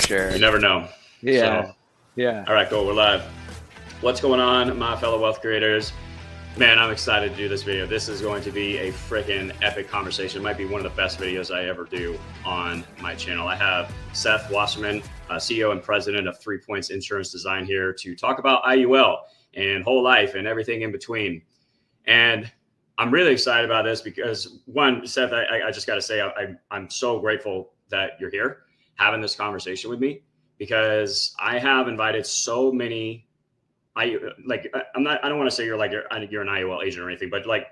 sure. You never know. Yeah. So, yeah. All right, cool. We're live. What's going on, my fellow wealth creators? Man, I'm excited to do this video. This is going to be a freaking epic conversation. It might be one of the best videos I ever do on my channel. I have Seth Wasserman, CEO and president of 3 Points Insurance Design here to talk about IUL and whole life and everything in between. And I'm really excited about this because, one, Seth, I just got to say, I'm so grateful that you're here having this conversation with me, because I have invited so many, I don't want to say you're an IUL agent or anything, but like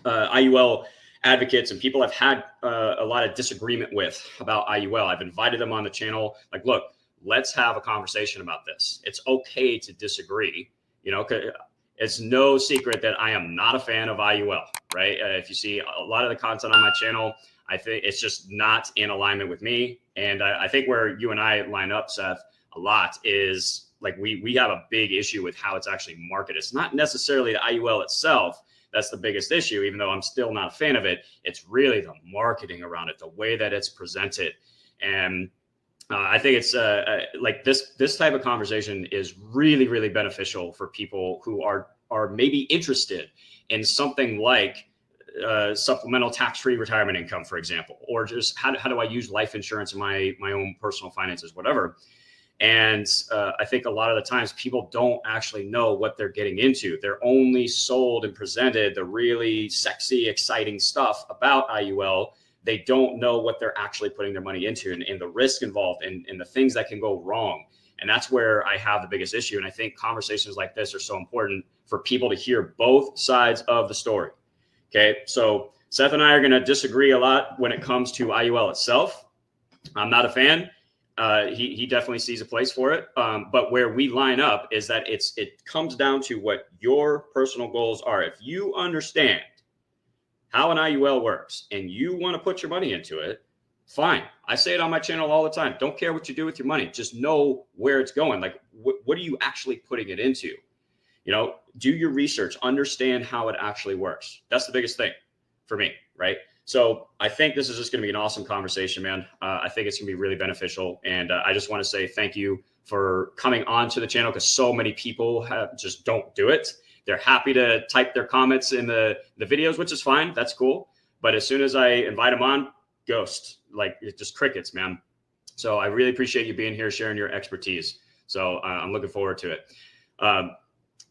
IUL advocates and people I've had a lot of disagreement with about IUL. I've invited them on the channel. Like, look, let's have a conversation about this. It's okay to disagree. You know, it's no secret that I am not a fan of IUL, right? If you see a lot of the content on my channel, I think it's just not in alignment with me. And I think where you and I line up, Seth, a lot is like we have a big issue with how it's actually marketed. It's not necessarily the IUL itself that's the biggest issue, even though I'm still not a fan of it. It's really the marketing around it, the way that it's presented. And I think it's like this type of conversation is really, really beneficial for people who are maybe interested in something like supplemental tax-free retirement income, for example, or just how do I use life insurance in my own personal finances, whatever. And I think a lot of the times people don't actually know what they're getting into. They're only sold and presented the really sexy, exciting stuff about IUL. They don't know what they're actually putting their money into and the risk involved and the things that can go wrong. And that's where I have the biggest issue. And I think conversations like this are so important for people to hear both sides of the story. Okay, so Seth and I are going to disagree a lot when it comes to IUL itself. I'm not a fan. He definitely sees a place for it. But where we line up is that it comes down to what your personal goals are. If you understand how an IUL works and you want to put your money into it, fine. I say it on my channel all the time. Don't care what you do with your money. Just know where it's going. Like, what are you actually putting it into? You know, do your research, understand how it actually works. That's the biggest thing for me, right? So I think this is just going to be an awesome conversation, man. I think it's going to be really beneficial. And I just want to say thank you for coming on to the channel, because so many people just don't do it. They're happy to type their comments in the videos, which is fine. That's cool. But as soon as I invite them on, ghost, like it's just crickets, man. So I really appreciate you being here, sharing your expertise. So I'm looking forward to it.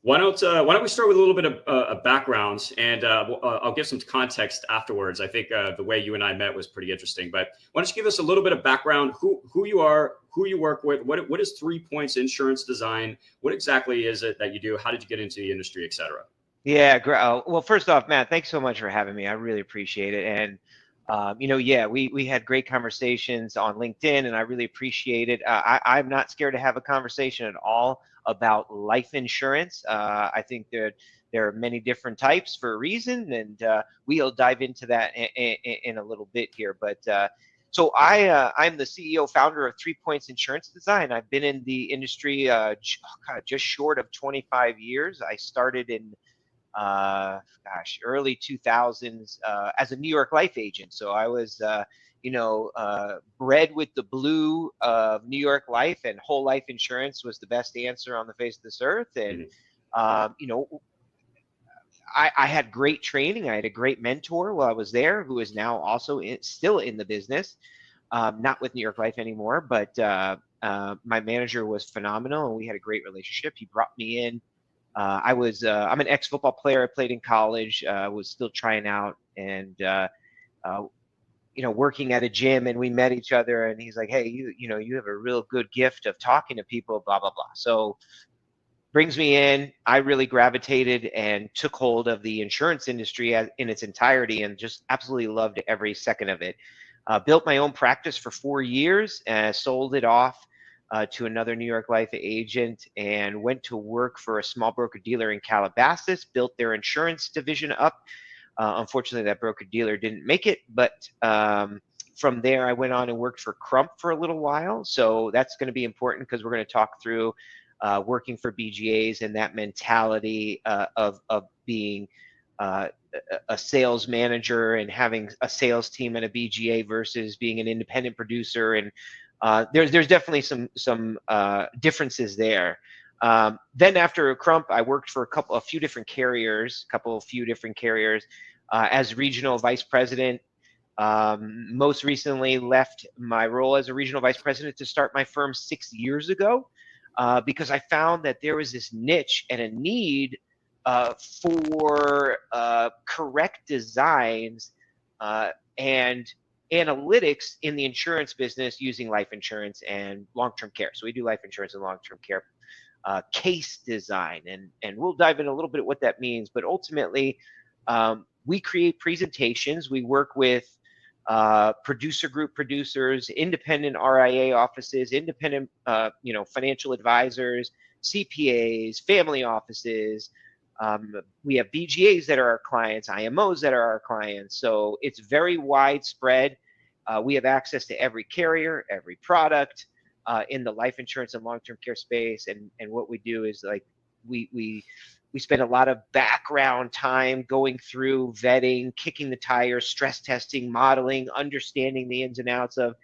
Why don't we start with a little bit of background, and I'll give some context afterwards. I think the way you and I met was pretty interesting. But why don't you give us a little bit of background, who you are, who you work with, what is 3 Points Insurance Design? What exactly is it that you do? How did you get into the industry, et cetera? Yeah, well, first off, Matt, thanks so much for having me. I really appreciate it. And yeah, we had great conversations on LinkedIn, and I really appreciate it. I'm not scared to have a conversation at all about life insurance. I think there are many different types for a reason, and we'll dive into that in a little bit here. But so I'm the CEO founder of 3 Points Insurance Design. I've been in the industry just short of 25 years. I started in early 2000s as a New York life agent. So I was, bred with the blue of New York life, and whole life insurance was the best answer on the face of this earth. And, I had great training. I had a great mentor while I was there, who is now also still in the business, not with New York Life anymore, but my manager was phenomenal, and we had a great relationship. He brought me in. I'm an ex-football player. I played in college, was still trying out, and working at a gym, and we met each other, and he's like, hey, you have a real good gift of talking to people, blah, blah, blah. So brings me in. I really gravitated and took hold of the insurance industry in its entirety, and just absolutely loved every second of it. Built my own practice for 4 years, sold it off to another New York Life agent, and went to work for a small broker dealer in Calabasas, built their insurance division up. Unfortunately, that broker dealer didn't make it, but from there, I went on and worked for Crump for a little while. So that's going to be important, because we're going to talk through working for BGAs and that mentality of being a sales manager and having a sales team at a BGA versus being an independent producer, and there's definitely some differences there. Then after Crump, I worked for a few different carriers as regional vice president. Most recently left my role as a regional vice president to start my firm 6 years ago, because I found that there was this niche and a need for correct designs and analytics in the insurance business using life insurance and long-term care. So we do life insurance and long-term care case design, and we'll dive in a little bit what that means. But ultimately, we create presentations. We work with producer group producers, independent RIA offices, independent financial advisors, CPAs, family offices. We have BGAs that are our clients, IMOs that are our clients. So it's very widespread. We have access to every carrier, every product in the life insurance and long-term care space. And what we do is like we spend a lot of background time going through vetting, kicking the tires, stress testing, modeling, understanding the ins and outs of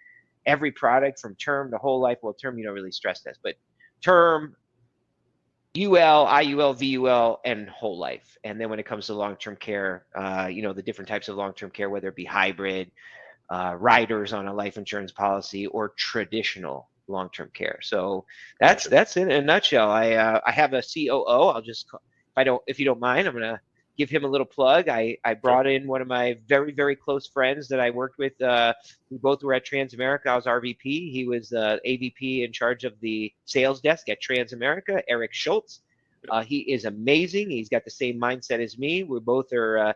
every product from term to whole life. Well, term, you don't really stress test, but term, UL, IUL, VUL, and whole life. And then when it comes to long-term care, the different types of long-term care, whether it be hybrid, riders on a life insurance policy, or traditional long-term care. So that's it in a nutshell. I have a COO. If you don't mind, I'm gonna give him a little plug. I brought in one of my very, very close friends that I worked with. We both were at Transamerica. I was RVP. He was AVP in charge of the sales desk at Transamerica, Eric Schultz. He is amazing. He's got the same mindset as me. We both are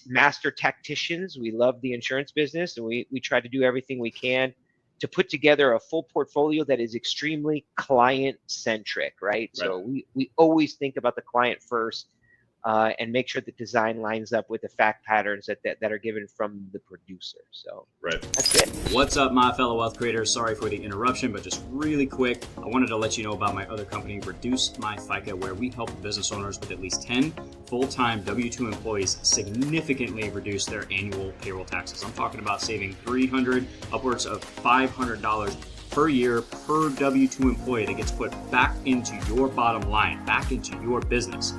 master tacticians. We love the insurance business, and we try to do everything we can to put together a full portfolio that is extremely client-centric, right? So we always think about the client first, and make sure the design lines up with the fact patterns that are given from the producer. So that's it. What's up, my fellow wealth creators? Sorry for the interruption, but just really quick, I wanted to let you know about my other company, Reduce My FICA, where we help business owners with at least 10 full-time W-2 employees significantly reduce their annual payroll taxes. I'm talking about saving $300, upwards of $500 per year per W-2 employee that gets put back into your bottom line, back into your business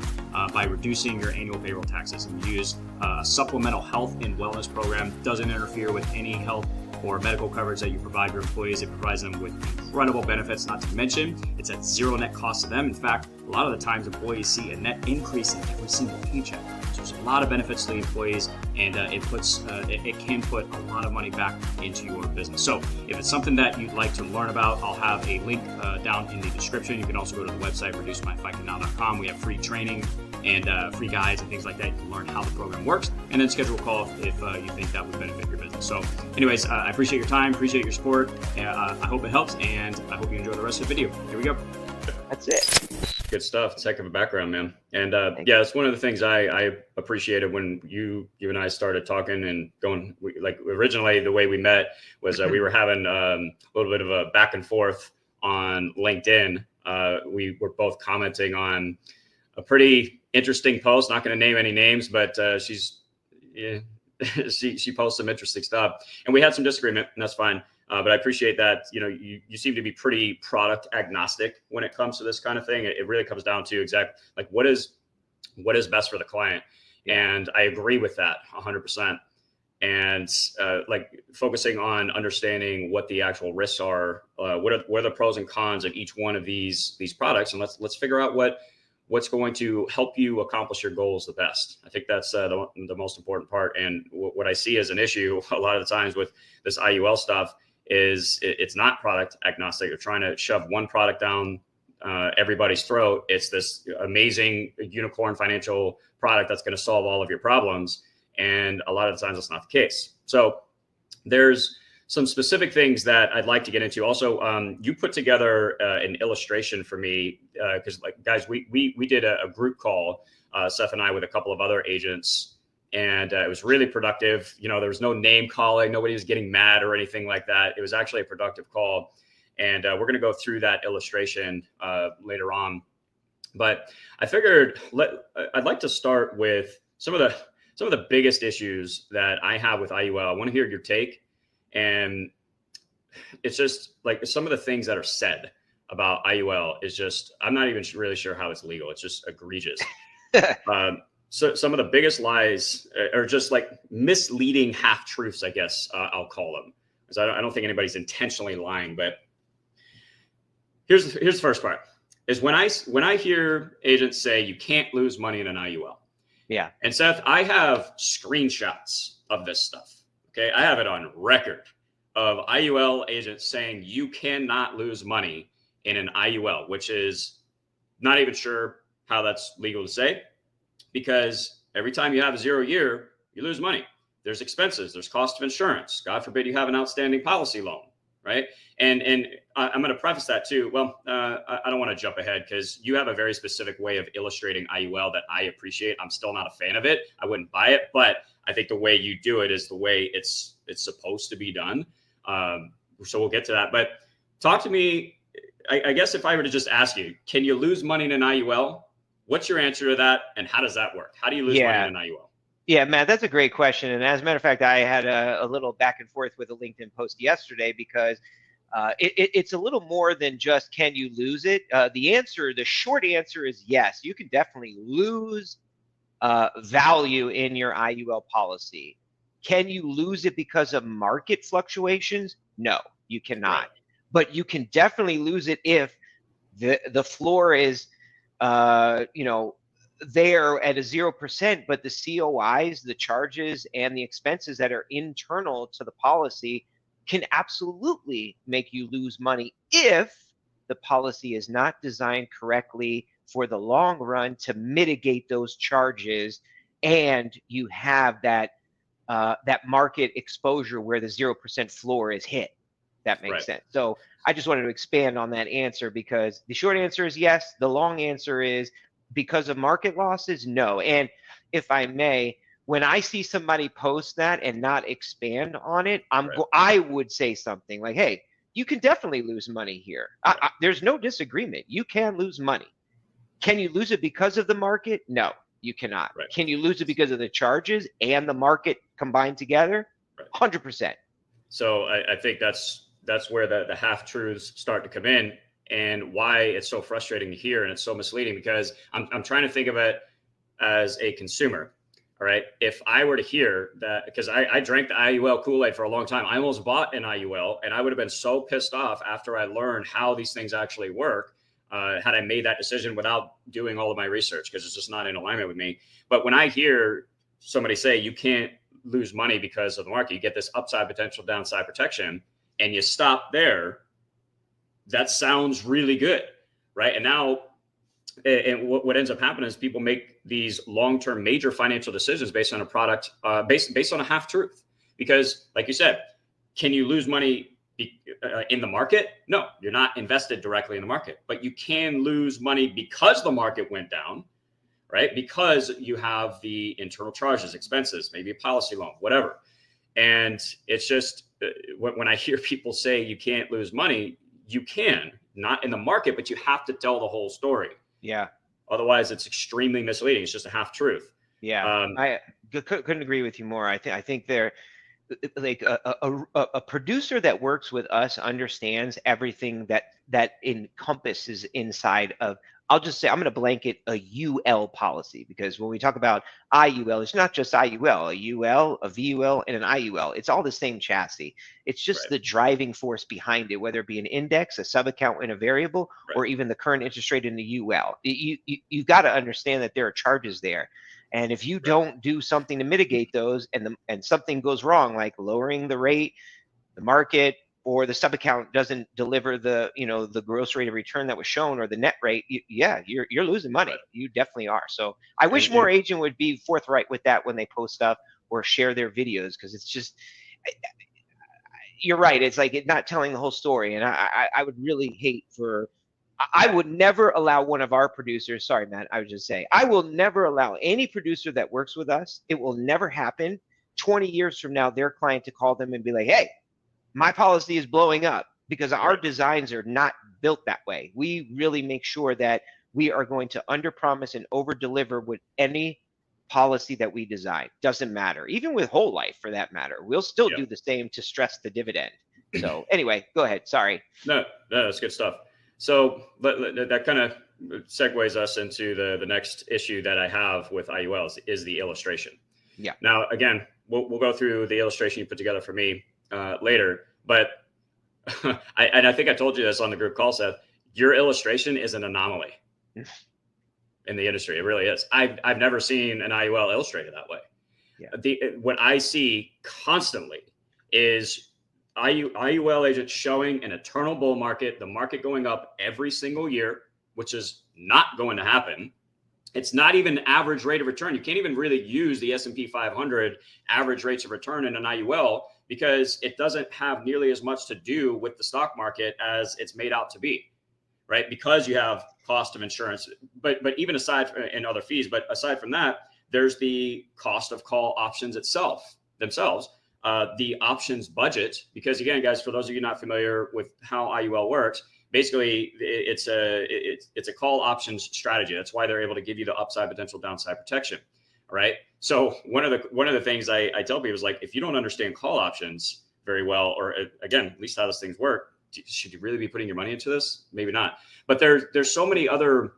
by reducing your annual payroll taxes. And use a supplemental health and wellness program. Doesn't interfere with any health or medical coverage that you provide your employees. It provides them with incredible benefits, not to mention it's at zero net cost to them. In fact, a lot of the times employees see a net increase in every single paycheck. So there's a lot of benefits to the employees, and it can put a lot of money back into your business. So if it's something that you'd like to learn about, I'll have a link down in the description. You can also go to the website, reducemyficanow.com. We have free training and free guides and things like that. You can learn how the program works, and then schedule a call if you think that would benefit your business. So anyways, I appreciate your time, appreciate your support. I hope it helps, and I hope you enjoy the rest of the video. Here we go. That's it. Good stuff. It's a heck of a background, man. And it's one of the things I appreciated when you and I started talking and going. Originally, the way we met was we were having a little bit of a back and forth on LinkedIn. We were both commenting on a pretty interesting post. Not going to name any names, but she posts some interesting stuff, and we had some disagreement, and that's fine. But I appreciate that, you seem to be pretty product agnostic when it comes to this kind of thing. It really comes down to what is best for the client. And I agree with that 100%. And focusing on understanding what the actual risks are, what are the pros and cons of each one of these products. And let's figure out what's going to help you accomplish your goals the best. I think that's the most important part. And what I see as an issue a lot of the times with this IUL stuff is it's not product agnostic. You're trying to shove one product down everybody's throat. It's this amazing unicorn financial product that's going to solve all of your problems. And a lot of the times that's not the case. So there's some specific things that I'd like to get into. Also, you put together an illustration for me because guys, we did a group call, Seth and I, with a couple of other agents. And it was really productive. There was no name calling. Nobody was getting mad or anything like that. It was actually a productive call. And we're going to go through that illustration later on. But I figured I'd like to start with some of the biggest issues that I have with IUL. I want to hear your take. And It's just like some of the things that are said about IUL is just, I'm not even really sure how it's legal. It's just egregious. So some of the biggest lies are just like misleading half truths, I guess I'll call them. Because I don't think anybody's intentionally lying. But here's the first part: is when I hear agents say you can't lose money in an IUL. Yeah. And Seth, I have screenshots of this stuff. Okay, I have it on record of IUL agents saying you cannot lose money in an IUL, which is not even sure how that's legal to say, because every time you have a 0 year, you lose money. There's expenses, there's cost of insurance. God forbid you have an outstanding policy loan, right? And I'm going to preface that too. Well, I don't want to jump ahead because you have a very specific way of illustrating IUL that I appreciate. I'm still not a fan of it. I wouldn't buy it, but I think the way you do it is the way it's supposed to be done. So we'll get to that. But talk to me. I guess if I were to just ask you, can you lose money in an IUL? What's your answer to that, and how does that work? How do you lose money in an IUL? Yeah, Matt, that's a great question. And as a matter of fact, I had a little back and forth with a LinkedIn post yesterday because it's a little more than just can you lose it. The short answer is yes. You can definitely lose value in your IUL policy. Can you lose it because of market fluctuations? No, you cannot. Right. But you can definitely lose it if the floor is there at a 0%, but the COIs, the charges, and the expenses that are internal to the policy can absolutely make you lose money if the policy is not designed correctly for the long run to mitigate those charges, and you have that market exposure where the 0% floor is hit. That makes sense. So I just wanted to expand on that answer because the short answer is yes. The long answer is because of market losses, no. And if I may, when I see somebody post that and not expand on it, I would say something like, hey, you can definitely lose money here. There's no disagreement. You can lose money. Can you lose it because of the market? No, you cannot. Can you lose it because of the charges and the market combined together? 100%. So I think that's where the half-truths start to come in, and why it's so frustrating to hear and it's so misleading, because I'm trying to think of it as a consumer. All right. If I were to hear that, because I drank the IUL Kool-Aid for a long time, I almost bought an IUL, and I would have been so pissed off after I learned how these things actually work had I made that decision without doing all of my research, because it's just not in alignment with me. But when I hear somebody say you can't lose money because of the market, you get this upside potential, downside protection, and you stop there, that sounds really good, right? And now, and what ends up happening is people make these long-term major financial decisions based on a product, based on a half-truth. Because, like you said, can you lose money in the market? No, you're not invested directly in the market, but you can lose money because the market went down, right? Because you have the internal charges, expenses, maybe a policy loan, whatever. And it's just when I hear people say you can't lose money, you can, not in the market, but you have to tell the whole story. Yeah. Otherwise, it's extremely misleading. It's just a half truth. Yeah. I couldn't agree with you more. I think they're like a producer that works with us understands everything that encompasses inside of, I'll just say, I'm going to blanket a UL policy, because when we talk about IUL, it's not just IUL, a UL, a VUL, and an IUL. It's all the same chassis. It's just the driving force behind it, whether it be an index, a sub-account, and a variable, or even the current interest rate in the UL. You've got to understand that there are charges there. And if you don't do something to mitigate those, and something goes wrong, like lowering the rate, the market, or the sub account doesn't deliver the the gross rate of return that was shown, or the net rate, you're losing money. You definitely are. So I wish more agent would be forthright with that when they post stuff or share their videos, because it's just, you're right. It's like it not telling the whole story. And I would really hate for, I would never allow one of our producers, sorry, Matt, I would just say, I will never allow any producer that works with us, it will never happen 20 years from now, their client to call them and be like, hey, my policy is blowing up, because our designs are not built that way. We really make sure that we are going to underpromise and overdeliver with any policy that we design. Doesn't matter. Even with whole life, for that matter, we'll still do the same to stress the dividend. So anyway, go ahead. Sorry. No, that's good stuff. So that kind of segues us into the next issue that I have with IULs is the illustration. Yeah. Now, again, we'll go through the illustration you put together for me later, but I think I told you this on the group call, Seth. Your illustration is an anomaly in the industry. It really is. I've never seen an IUL illustrated that way. Yeah. What I see constantly is IUL agents showing an eternal bull market, the market going up every single year, which is not going to happen. It's not even average rate of return. You can't even really use the S&P 500 average rates of return in an IUL because it doesn't have nearly as much to do with the stock market as it's made out to be, right? Because you have cost of insurance, but even aside from, and other fees, but aside from that, there's the cost of call options themselves, the options budget, because again, guys, for those of you not familiar with how IUL works, basically it's a call options strategy. That's why they're able to give you the upside potential downside protection. All right. So one of the things I tell people is like, if you don't understand call options very well, or again, at least how those things work, should you really be putting your money into this? Maybe not. But there's so many other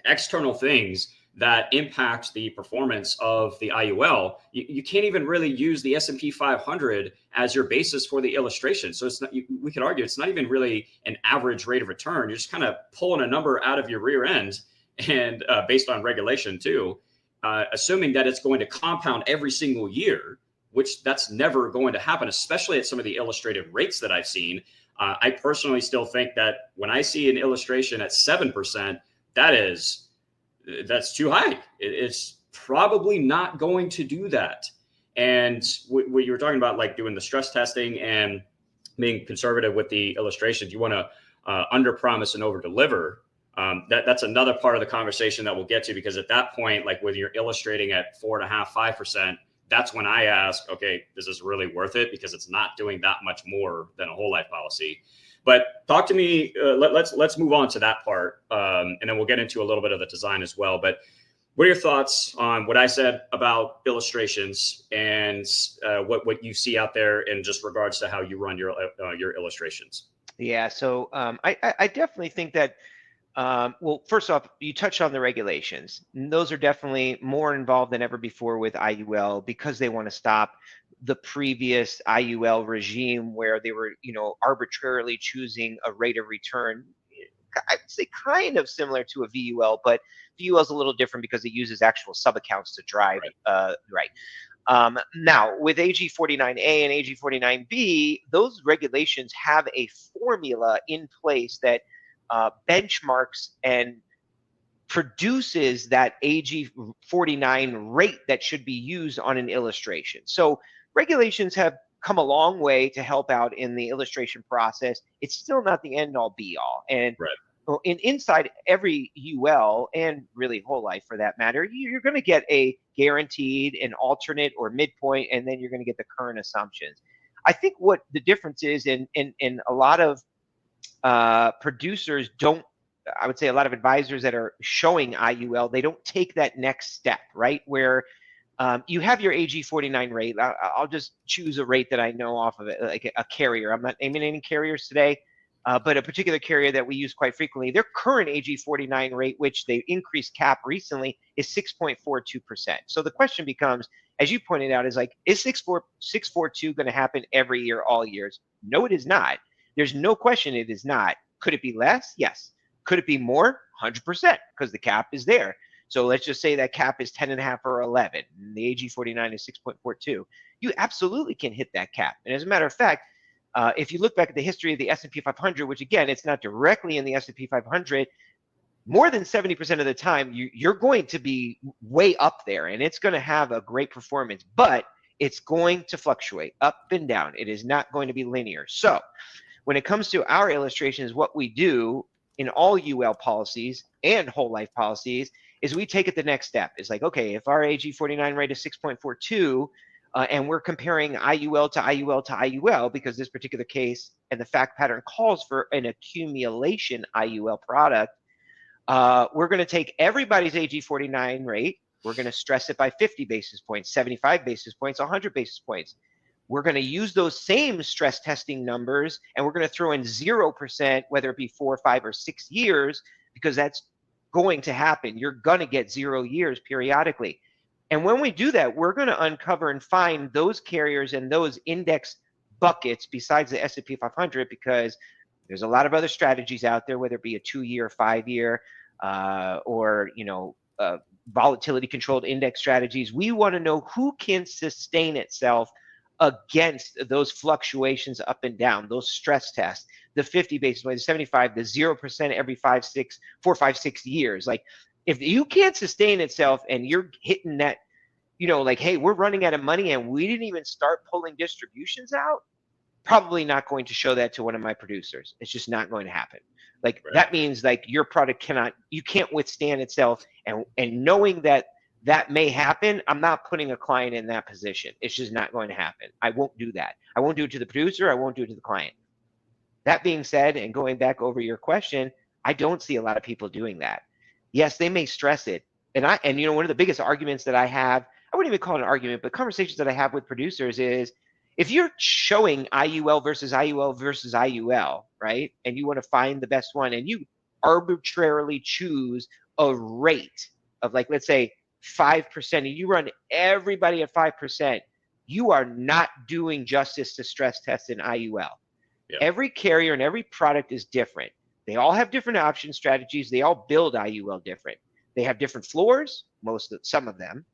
external things that impact the performance of the IUL. You can't even really use the S&P 500 as your basis for the illustration. So it's not, we could argue it's not even really an average rate of return. You're just kind of pulling a number out of your rear end, and based on regulation too, assuming that it's going to compound every single year, which that's never going to happen, especially at some of the illustrated rates that I've seen. I personally still think that when I see an illustration at 7%, that's too high. It's probably not going to do that. And what you were talking about, like doing the stress testing and being conservative with the illustrations, you want to under promise and over deliver. That's another part of the conversation that we'll get to, because at that point, like when you're illustrating at 4.5%, 5%, that's when I ask, okay, is this really worth it? Because it's not doing that much more than a whole life policy. But talk to me. Let's move on to that part, and then we'll get into a little bit of the design as well. But what are your thoughts on what I said about illustrations and what you see out there in just regards to how you run your illustrations? Yeah. So I definitely think that. Well, first off, you touched on the regulations. Those are definitely more involved than ever before with IUL, because they want to stop the previous IUL regime where they were, arbitrarily choosing a rate of return. I'd say kind of similar to a VUL, but VUL is a little different because it uses actual sub-accounts to drive. Now, with AG 49A and AG 49B, those regulations have a formula in place that benchmarks and produces that AG 49 rate that should be used on an illustration. So regulations have come a long way to help out in the illustration process. It's still not the end all be all. And inside every UL, and really whole life for that matter, you're going to get a guaranteed, an alternate or midpoint, and then you're going to get the current assumptions. I think what the difference is in a lot of producers don't, I would say a lot of advisors that are showing IUL, they don't take that next step, right? Where you have your AG 49 rate. I'll just choose a rate that I know off of it, like a carrier. I'm not naming any carriers today, but a particular carrier that we use quite frequently, their current AG 49 rate, which they increased cap recently, is 6.42%. So the question becomes, as you pointed out, is like, is 6.42 going to happen every year, all years? No, it is not. There's no question it is not. Could it be less? Yes. Could it be more? 100%, because the cap is there. So let's just say that cap is 10.5 or 11. And the AG 49 is 6.42. You absolutely can hit that cap. And as a matter of fact, if you look back at the history of the S&P 500, which again, it's not directly in the S&P 500, more than 70% of the time, you're going to be way up there, and it's going to have a great performance, but it's going to fluctuate up and down. It is not going to be linear. So when it comes to our illustrations, what we do in all UL policies and whole life policies is we take it the next step. It's like, okay, if our AG 49 rate is 6.42 and we're comparing IUL to IUL to IUL, because this particular case and the fact pattern calls for an accumulation IUL product, we're going to take everybody's AG 49 rate. We're going to stress it by 50 basis points, 75 basis points, 100 basis points. we're going to use those same stress testing numbers and we're going to throw in 0%, whether it be 4, 5, or 6 years, because that's going to happen. You're going to get 0 years periodically. And when we do that, we're going to uncover and find those carriers and those index buckets besides the S&P 500, because there's a lot of other strategies out there, whether it be a 2-year, 5-year, or volatility controlled index strategies. We want to know who can sustain itself against those fluctuations up and down, those stress tests, the 50 basis points, the 75, the 0% every 4, 5, 6 years. Like, if you can't sustain itself and you're hitting that, like, hey, we're running out of money and we didn't even start pulling distributions out, probably not going to show that to one of my producers. It's just not going to happen. Like, Right. That means like your product can't withstand itself. And knowing that may happen, I'm not putting a client in that position. It's just not going to happen. I won't do that. I won't do it to the producer. I won't do it to the client. That being said, and going back over your question, I don't see a lot of people doing that. Yes, they may stress it. And one of the biggest arguments that I have, I wouldn't even call it an argument, but conversations that I have with producers is, if you're showing IUL versus IUL versus IUL, right, and you want to find the best one, and you arbitrarily choose a rate of, like, let's say 5%, and you run everybody at 5%, you are not doing justice to stress tests in IUL. Yeah. Every carrier and every product is different. They all have different option strategies. They all build IUL different. They have different floors, some of them,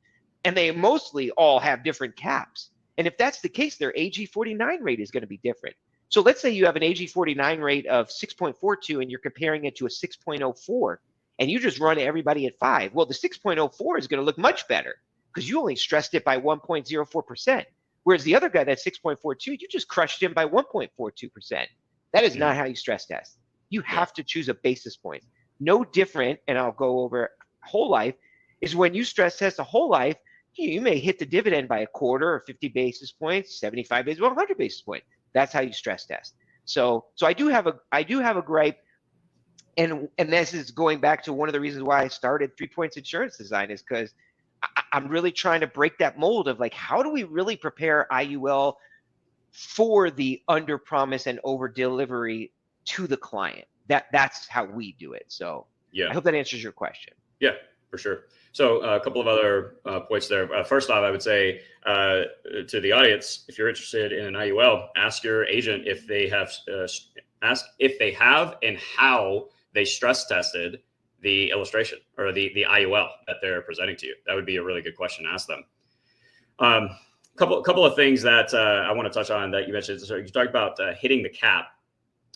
and they mostly all have different caps. And if that's the case, their AG49 rate is going to be different. So let's say you have an AG49 rate of 6.42 and you're comparing it to a 6.04, and you just run everybody at 5. Well, the 6.04 is going to look much better because you only stressed it by 1.04%. Whereas the other guy, that's 6.42, you just crushed him by 1.42%. That is not how you stress test. You have to choose a basis point. No different, and I'll go over whole life, is when you stress test a whole life, you may hit the dividend by a quarter or 50 basis points, 75 basis points, 100 basis points. That's how you stress test. So I do have a gripe, and this is going back to one of the reasons why I started 3 Points Insurance Design, is because I'm really trying to break that mold of, like, how do we really prepare IUL for the under promise and over delivery to the client? That's how we do it. So I hope that answers your question. Yeah, for sure. So a couple of other points there. First off, I would say to the audience, if you're interested in an IUL, ask your agent if they have and how they stress tested the illustration or the IUL that they're presenting to you. That would be a really good question to ask them. Couple of things that I want to touch on that you mentioned. So you talked about hitting the cap.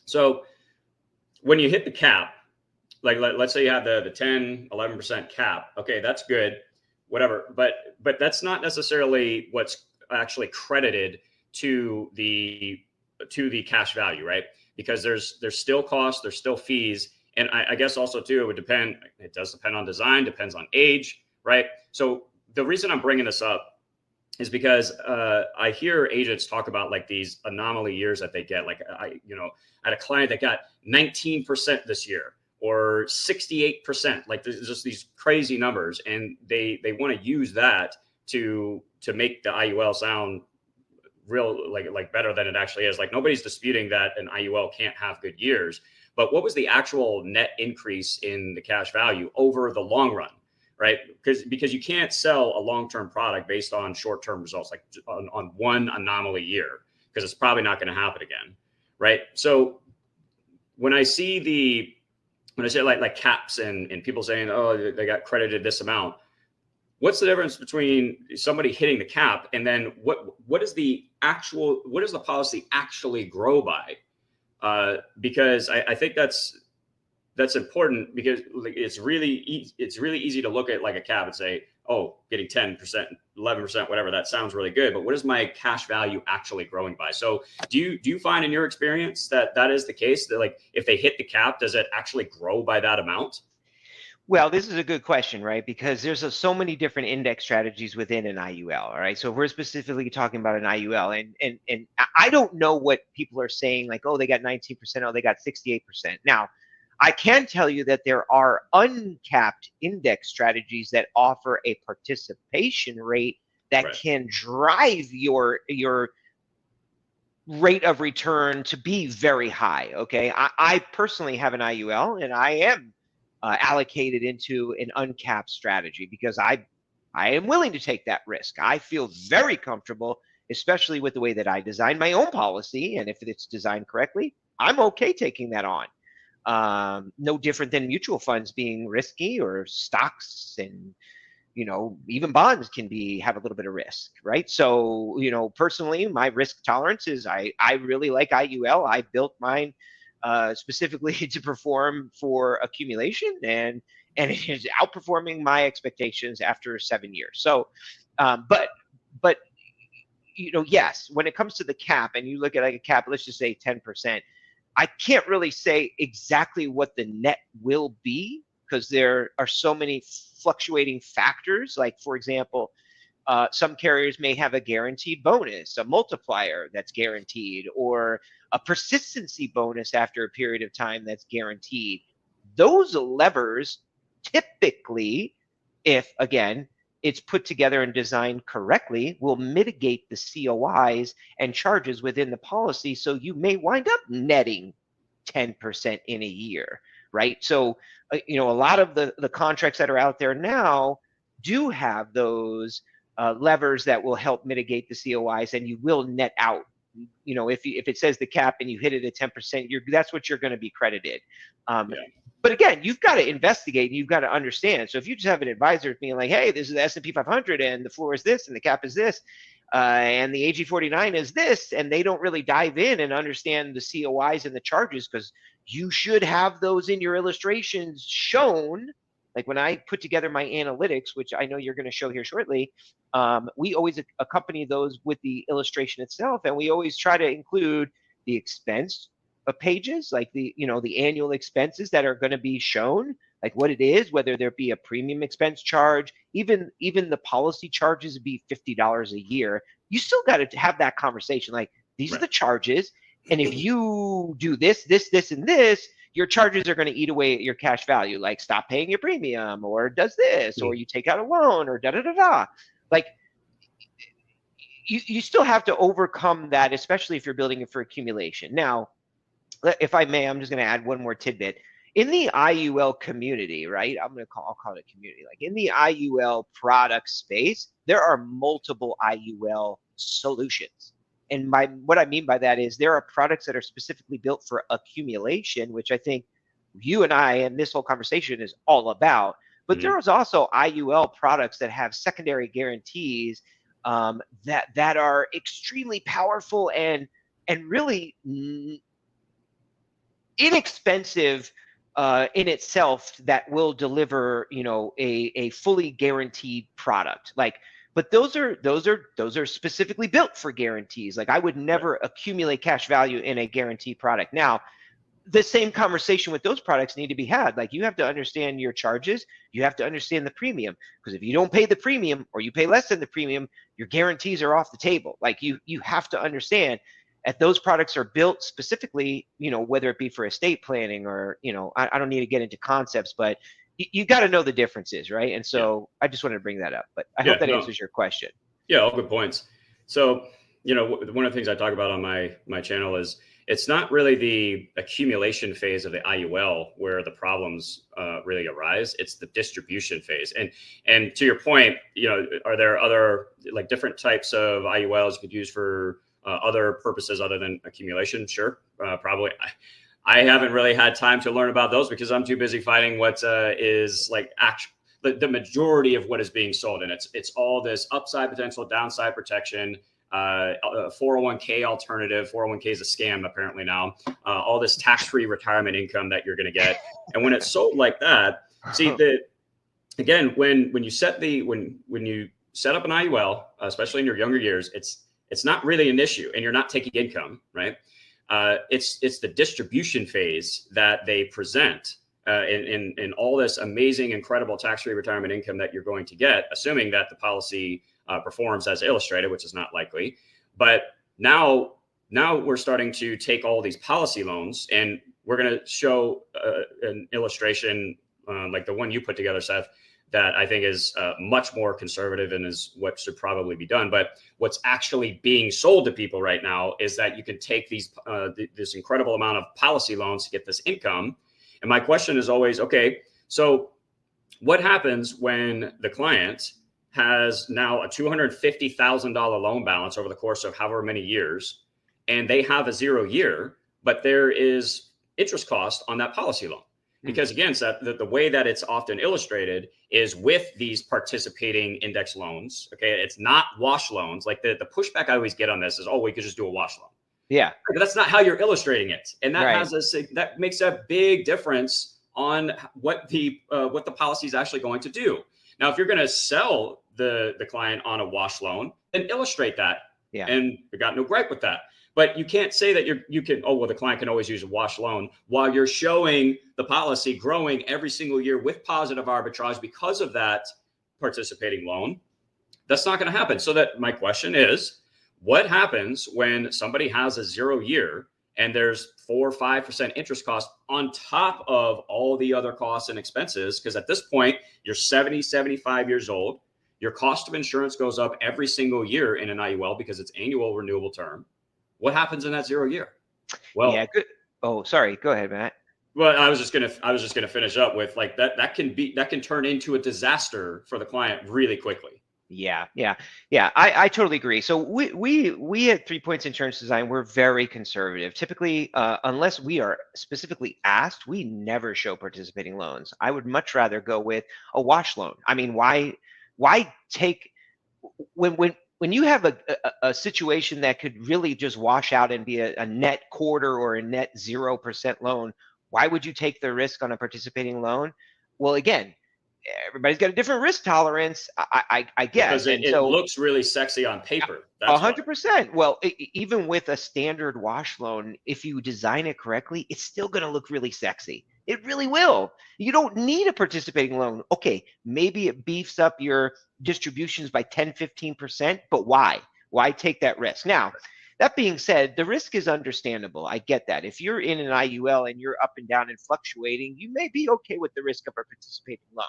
So when you hit the cap, like let's say you have the 10, 11% cap. Okay, that's good, whatever. But that's not necessarily what's actually credited to the cash value, right? Because there's still costs, there's still fees. And I guess also too, it would depend. It does depend on design, depends on age, right? So the reason I'm bringing this up is because I hear agents talk about like these anomaly years that they get. Like I had a client that got 19% this year or 68%. Like there's just these crazy numbers, and they want to use that to make the IUL sound real, like better than it actually is. Like nobody's disputing that an IUL can't have good years. But what was the actual net increase in the cash value over the long run, right? Because you can't sell a long-term product based on short-term results, like on one anomaly year, because it's probably not going to happen again, right? So when I say like caps and people saying, oh, they got credited this amount, what's the difference between somebody hitting the cap and then what does the policy actually grow by? Because I think that's important, because it's really easy to look at like a cap and say, oh, getting 10%, 11%, whatever, that sounds really good. But what is my cash value actually growing by? So do you find in your experience that is the case, that like if they hit the cap, does it actually grow by that amount? Well, this is a good question, right? Because there's so many different index strategies within an IUL, all right? So if we're specifically talking about an IUL, and I don't know what people are saying, like, oh, they got 19%, oh, they got 68%. Now, I can tell you that there are uncapped index strategies that offer a participation rate that can drive your rate of return to be very high. Okay, I personally have an IUL, and I am allocated into an uncapped strategy because I am willing to take that risk. I feel very comfortable, especially with the way that I design my own policy, and if it's designed correctly, I'm okay taking that on. No different than mutual funds being risky, or stocks, and even bonds can have a little bit of risk, right? So, personally, my risk tolerance is I really like IUL. I built mine specifically to perform for accumulation, and it is outperforming my expectations after 7 years. So, but yes, when it comes to the cap, and you look at like a cap, let's just say 10%, I can't really say exactly what the net will be because there are so many fluctuating factors. Like, for example, some carriers may have a guaranteed bonus, a multiplier that's guaranteed, or a persistency bonus after a period of time that's guaranteed. Those levers typically, if again, it's put together and designed correctly, will mitigate the COIs and charges within the policy. So you may wind up netting 10% in a year, right? So, a lot of the contracts that are out there now do have those levers that will help mitigate the COIs, and you will net out. If it says the cap and you hit it at 10%, that's what you're going to be credited. Yeah. But again, you've got to investigate and you've got to understand. So if you just have an advisor being like, hey, this is the S&P 500 and the floor is this and the cap is this, and the AG49 is this, and they don't really dive in and understand the COIs and the charges, because you should have those in your illustrations shown. Like when I put together my analytics, which I know you're going to show here shortly, we always accompany those with the illustration itself, and we always try to include the expense pages, like the annual expenses that are going to be shown, like what it is, whether there be a premium expense charge, even the policy charges would be $50 a year. You still got to have that conversation. Like, these are the charges, and if you do this, and this, your charges are going to eat away at your cash value. Like, stop paying your premium, or does this, or you take out a loan, or da da da da. Like, you still have to overcome that, especially if you're building it for accumulation. Now, if I may, I'm just going to add one more tidbit. In the IUL community, right? I'll call it a community. Like, in the IUL product space, there are multiple IUL solutions. And what I mean by that is there are products that are specifically built for accumulation, which I think you and I and this whole conversation is all about. But there's also IUL products that have secondary guarantees that are extremely powerful and really inexpensive in itself, that will deliver a fully guaranteed product. Like, but those are specifically built for guarantees. Like, I would never accumulate cash value in a guaranteed product. Now, the same conversation with those products need to be had. Like, you have to understand your charges, you have to understand the premium, because if you don't pay the premium, or you pay less than the premium, your guarantees are off the table. Like, you have to understand that those products are built specifically, whether it be for estate planning, or I don't need to get into concepts, but you got to know the differences, right? And so I just wanted to bring that up, but I hope that answers your question. Yeah, all good points. So, one of the things I talk about on my channel is, it's not really the accumulation phase of the IUL where the problems really arise. It's the distribution phase. And to your point, are there other, like, different types of IULs you could use for other purposes other than accumulation? Sure, probably. I haven't really had time to learn about those because I'm too busy fighting what is like the majority of what is being sold. And it's all this upside potential, downside protection, 401k alternative. 401k is a scam apparently now. All this tax-free retirement income that you're going to get. And when it's sold like that, see again, when you set up an IUL, especially in your younger years, it's not really an issue, and you're not taking income, right? It's the distribution phase that they present in all this amazing, incredible tax-free retirement income that you're going to get, assuming that the policy performs as illustrated, which is not likely. But now we're starting to take all these policy loans, and we're going to show an illustration like the one you put together, Seth, that I think is much more conservative and is what should probably be done. But what's actually being sold to people right now is that you can take these this incredible amount of policy loans to get this income. And my question is always, okay, so what happens when the client has now a $250,000 loan balance over the course of however many years, and they have a 0 year, but there is interest cost on that policy loan? Because again, Seth, the way that it's often illustrated is with these participating index loans. Okay, it's not wash loans. Like the pushback I always get on this is, oh, we could just do a wash loan. Yeah, but that's not how you're illustrating it, and that right. that makes a big difference on what the policy is actually going to do. Now, if you're going to sell the client on a wash loan, then illustrate that. Yeah, and we got no gripe with that. But you can't say that you can, oh, well, the client can always use a wash loan while you're showing the policy growing every single year with positive arbitrage because of that participating loan. That's not going to happen. So that my question is, what happens when somebody has a 0 year and there's 4 or 5% interest cost on top of all the other costs and expenses? Because at this point, you're 70, 75 years old. Your cost of insurance goes up every single year in an IUL because it's annual renewable term. What happens in that 0 year? Well, yeah, good. Oh, sorry. Go ahead, Matt. Well, I was just gonna finish up with like that can turn into a disaster for the client really quickly. Yeah. I totally agree. So we at 3 Points Insurance Design, we're very conservative. Typically, unless we are specifically asked, we never show participating loans. I would much rather go with a wash loan. I mean, why take when you have a situation that could really just wash out and be a net quarter or a net 0% loan, why would you take the risk on a participating loan? Well, again, everybody's got a different risk tolerance, I guess. Because it looks really sexy on paper. 100%. Well, even with a standard wash loan, if you design it correctly, it's still going to look really sexy. It really will. You don't need a participating loan. Okay, maybe it beefs up your distributions by 10, 15%, but why? Why take that risk? Now, that being said, the risk is understandable. I get that. If you're in an IUL and you're up and down and fluctuating, you may be okay with the risk of a participating loan.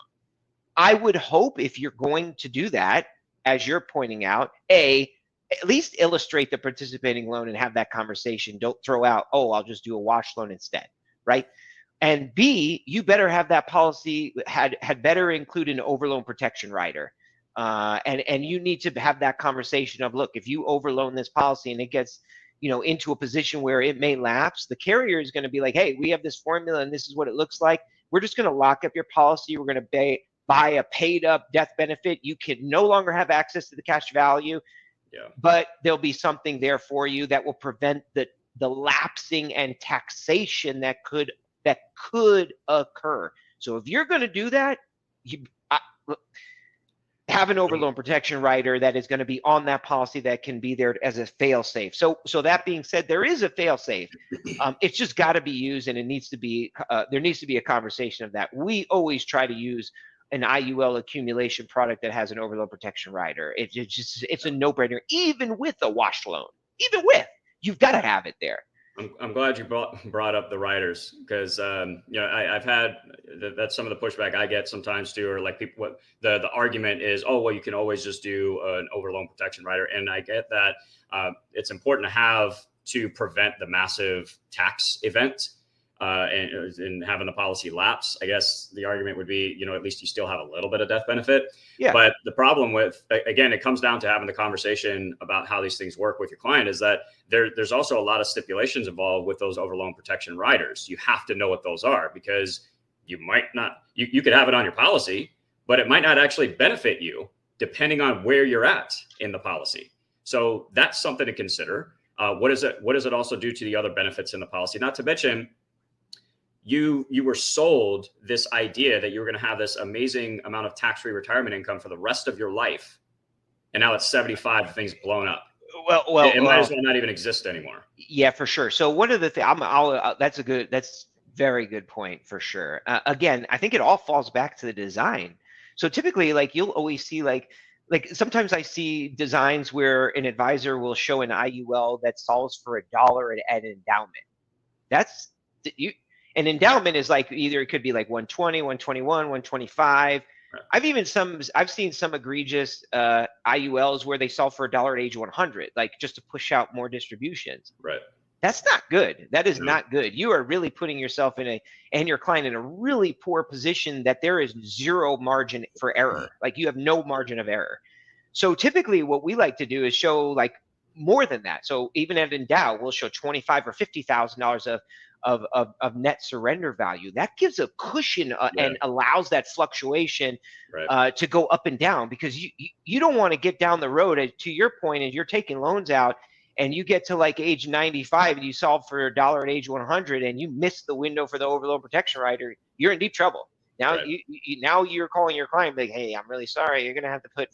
I would hope if you're going to do that, as you're pointing out, at least illustrate the participating loan and have that conversation. Don't throw out, oh, I'll just do a wash loan instead, right? And B, you better have that policy had better include an overloan protection rider. And you need to have that conversation of, look, if you overloan this policy and it gets, into a position where it may lapse, the carrier is going to be like, hey, we have this formula and this is what it looks like. We're just going to lock up your policy. We're going to buy a paid up death benefit. You can no longer have access to the cash value, but there'll be something there for you that will prevent the lapsing and taxation that could occur. So if you're going to do that, have an overloan protection rider that is going to be on that policy that can be there as a fail safe. So that being said, there is a fail safe. It's just got to be used, and it needs to be there needs to be a conversation of that. We always try to use an IUL accumulation product that has an overloan protection rider. It's a no-brainer, even with a wash loan. You've got to have it there. I'm glad you brought up the riders, because I've had that's some of the pushback I get sometimes too, or like people, what the argument is, oh, well, you can always just do an overloan protection rider, and I get that. It's important to prevent the massive tax event and having the policy lapse. I guess the argument would be, at least you still have a little bit of death benefit. Yeah. But the problem with, again, it comes down to having the conversation about how these things work with your client, is that there's also a lot of stipulations involved with those overloan protection riders. You have to know what those are, because you might not, you could have it on your policy, but it might not actually benefit you depending on where you're at in the policy. So that's something to consider. What does it also do to the other benefits in the policy? Not to mention, you were sold this idea that you were going to have this amazing amount of tax-free retirement income for the rest of your life, and now it's 75, the thing's blown up. Well, it might as well not even exist anymore. Yeah, for sure. So one of the things, that's very good point for sure. Again, I think it all falls back to the design. So typically, like, you'll always see like sometimes I see designs where an advisor will show an IUL that solves for $1 at endowment. An endowment is like, either it could be like 120, 121, 125. I've seen some egregious IULs where they sell for $1 at age 100, like just to push out more distributions. Right. That's not good. That is not good. You are really putting yourself and your client in a really poor position that there is zero margin for error. Like you have no margin of error. So typically what we like to do is show like more than that. So even at Endow, we'll show $25,000 or $50,000 of net surrender value. That gives a cushion and allows that fluctuation to go up and down, because you don't want to get down the road, to your point, as you're taking loans out and you get to like age 95 and you solve for $1 at age 100 and you miss the window for the overloan protection rider, you're in deep trouble. Now now you're calling your client like, hey, I'm really sorry, you're going to have to put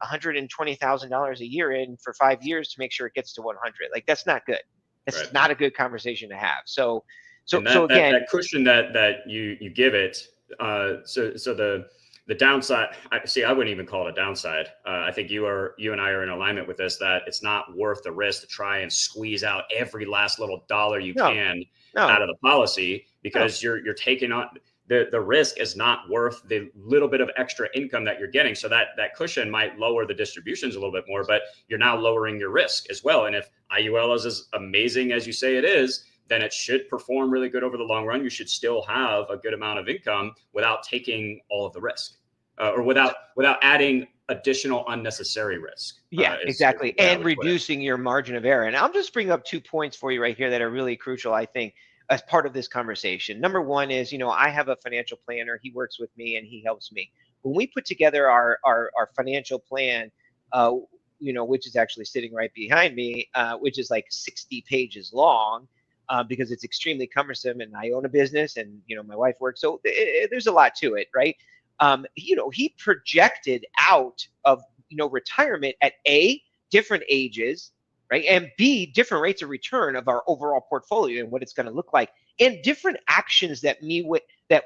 $120,000 a year in for 5 years to make sure it gets to 100. Like that's not good. That's not a good conversation to have. So again, that cushion that you give it. So the downside, I wouldn't even call it a downside. I think you and I are in alignment with this, that it's not worth the risk to try and squeeze out every last little dollar you can out of the policy, because you're taking on the risk is not worth the little bit of extra income that you're getting. So that cushion might lower the distributions a little bit more, but you're now lowering your risk as well. And if IUL is as amazing as you say it is, then it should perform really good over the long run. You should still have a good amount of income without taking all of the risk, or without adding additional unnecessary risk. Exactly. And reducing your margin of error. And I'll just bring up 2 points for you right here that are really crucial, I think, as part of this conversation. Number one is, I have a financial planner. He works with me and he helps me. When we put together our financial plan, which is actually sitting right behind me, which is like 60 pages long, because it's extremely cumbersome, and I own a business, and my wife works, so there's a lot to it, right? He projected out of retirement at A, different ages, right, and B, different rates of return of our overall portfolio and what it's going to look like, and different actions that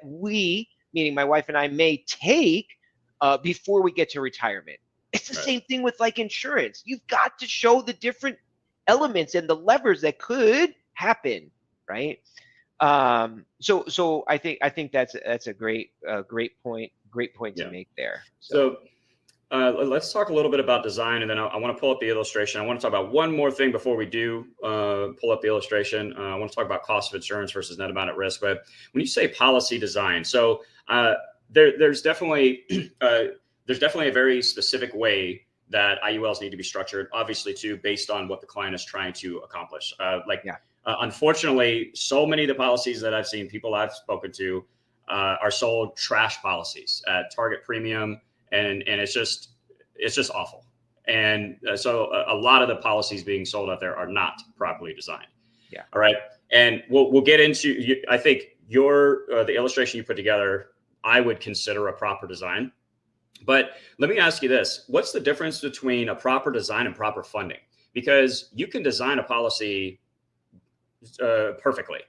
we, meaning my wife and I, may take before we get to retirement. It's the same thing with like insurance. You've got to show the different elements and the levers that could happen, right? So I think that's a great point to make there. So let's talk a little bit about design, and then I want to pull up the illustration. I want to talk about one more thing before we do pull up the illustration. I want to talk about cost of insurance versus net amount at risk. But when you say policy design, so there's definitely a very specific way that IULs need to be structured, obviously too, based on what the client is trying to accomplish. Unfortunately, so many of the policies that I've seen, people I've spoken to, are sold trash policies at target premium, and it's just awful. And so a lot of the policies being sold out there are not properly designed. Yeah. All right. And we'll get into. I think the illustration you put together, I would consider a proper design. But let me ask you this: what's the difference between a proper design and proper funding? Because you can design a policy perfectly,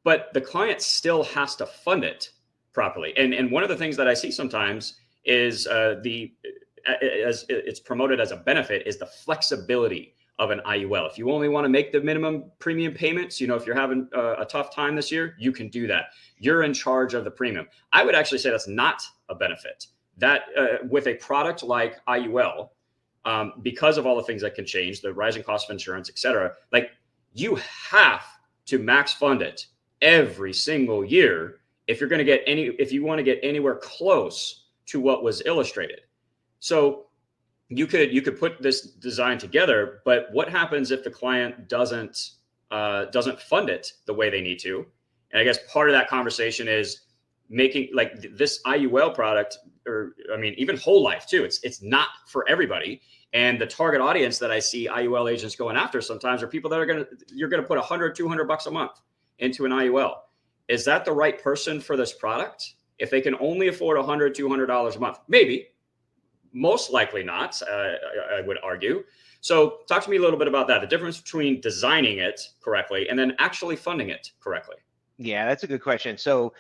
but the client still has to fund it properly. And one of the things that I see sometimes is as it's promoted as a benefit is the flexibility of an IUL. If you only want to make the minimum premium payments, if you're having a tough time this year, you can do that. You're in charge of the premium. I would actually say that's not a benefit. That with a product like IUL, because of all the things that can change, the rising cost of insurance, et cetera, like you have to max fund it every single year if you want to get anywhere close to what was illustrated. So you could put this design together, but what happens if the client doesn't fund it the way they need to? And I guess part of that conversation is making like this IUL product, or even whole life too. It's not for everybody. And the target audience that I see IUL agents going after sometimes are people that you're going to put $100, $200 a month into an IUL. Is that the right person for this product? If they can only afford $100, $200 a month, maybe. Most likely not, I would argue. So talk to me a little bit about that, the difference between designing it correctly and then actually funding it correctly. Yeah, that's a good question. So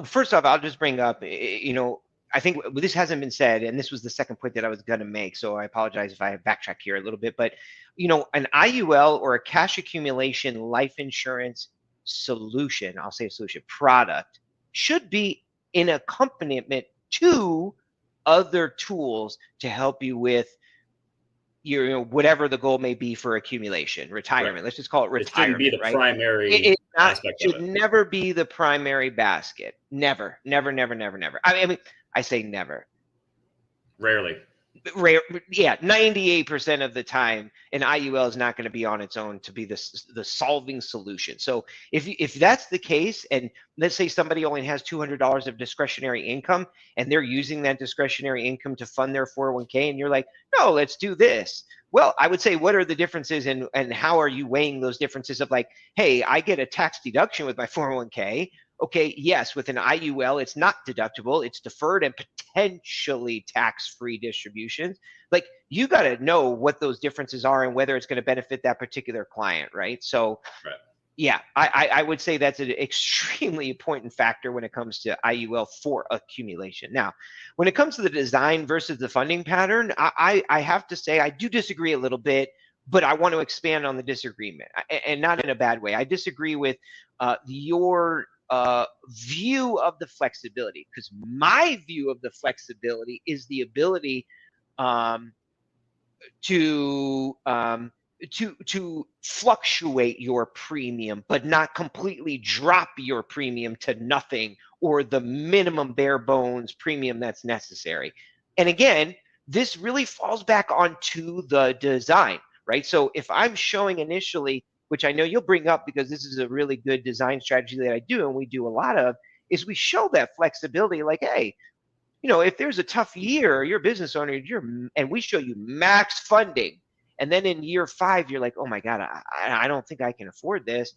first off, I'll just bring up, I think this hasn't been said, and this was the second point that I was going to make. So I apologize if I backtrack here a little bit, but an IUL or a cash accumulation life insurance solution, I'll say a solution product, should be in accompaniment to other tools to help you with your, whatever the goal may be for accumulation, retirement. Right. Let's just call it It shouldn't be retirement, the right? primary aspect of Should it. never be the primary basket. Never, never, never, never, never. I mean, I say never. Rarely. Rare, yeah, 98% of the time, an IUL is not going to be on its own to be the solving solution. So if that's the case, and let's say somebody only has $200 of discretionary income, and they're using that discretionary income to fund their 401k, and you're like, no, let's do this. Well, I would say, what are the differences, and how are you weighing those differences of like, hey, I get a tax deduction with my 401k. Okay, yes, with an IUL, it's not deductible, it's deferred and potentially tax-free distributions. Like, you got to know what those differences are and whether it's going to benefit that particular client, right? So, right. Yeah, I would say that's an extremely important factor when it comes to IUL for accumulation. Now, when it comes to the design versus the funding pattern, I have to say I do disagree a little bit, but I want to expand on the disagreement, and not in a bad way. I disagree with your view of the flexibility, because my view of the flexibility is the ability um, to fluctuate your premium, but not completely drop your premium to nothing or the minimum bare bones premium that's necessary. And again, this really falls back onto the design, right? So if I'm showing initially, which I know you'll bring up because this is a really good design strategy that I do and we do a lot of, is we show that flexibility like, hey, if there's a tough year, you're a business owner, and we show you max funding, and then in year 5, you're like, oh my God, I don't think I can afford this.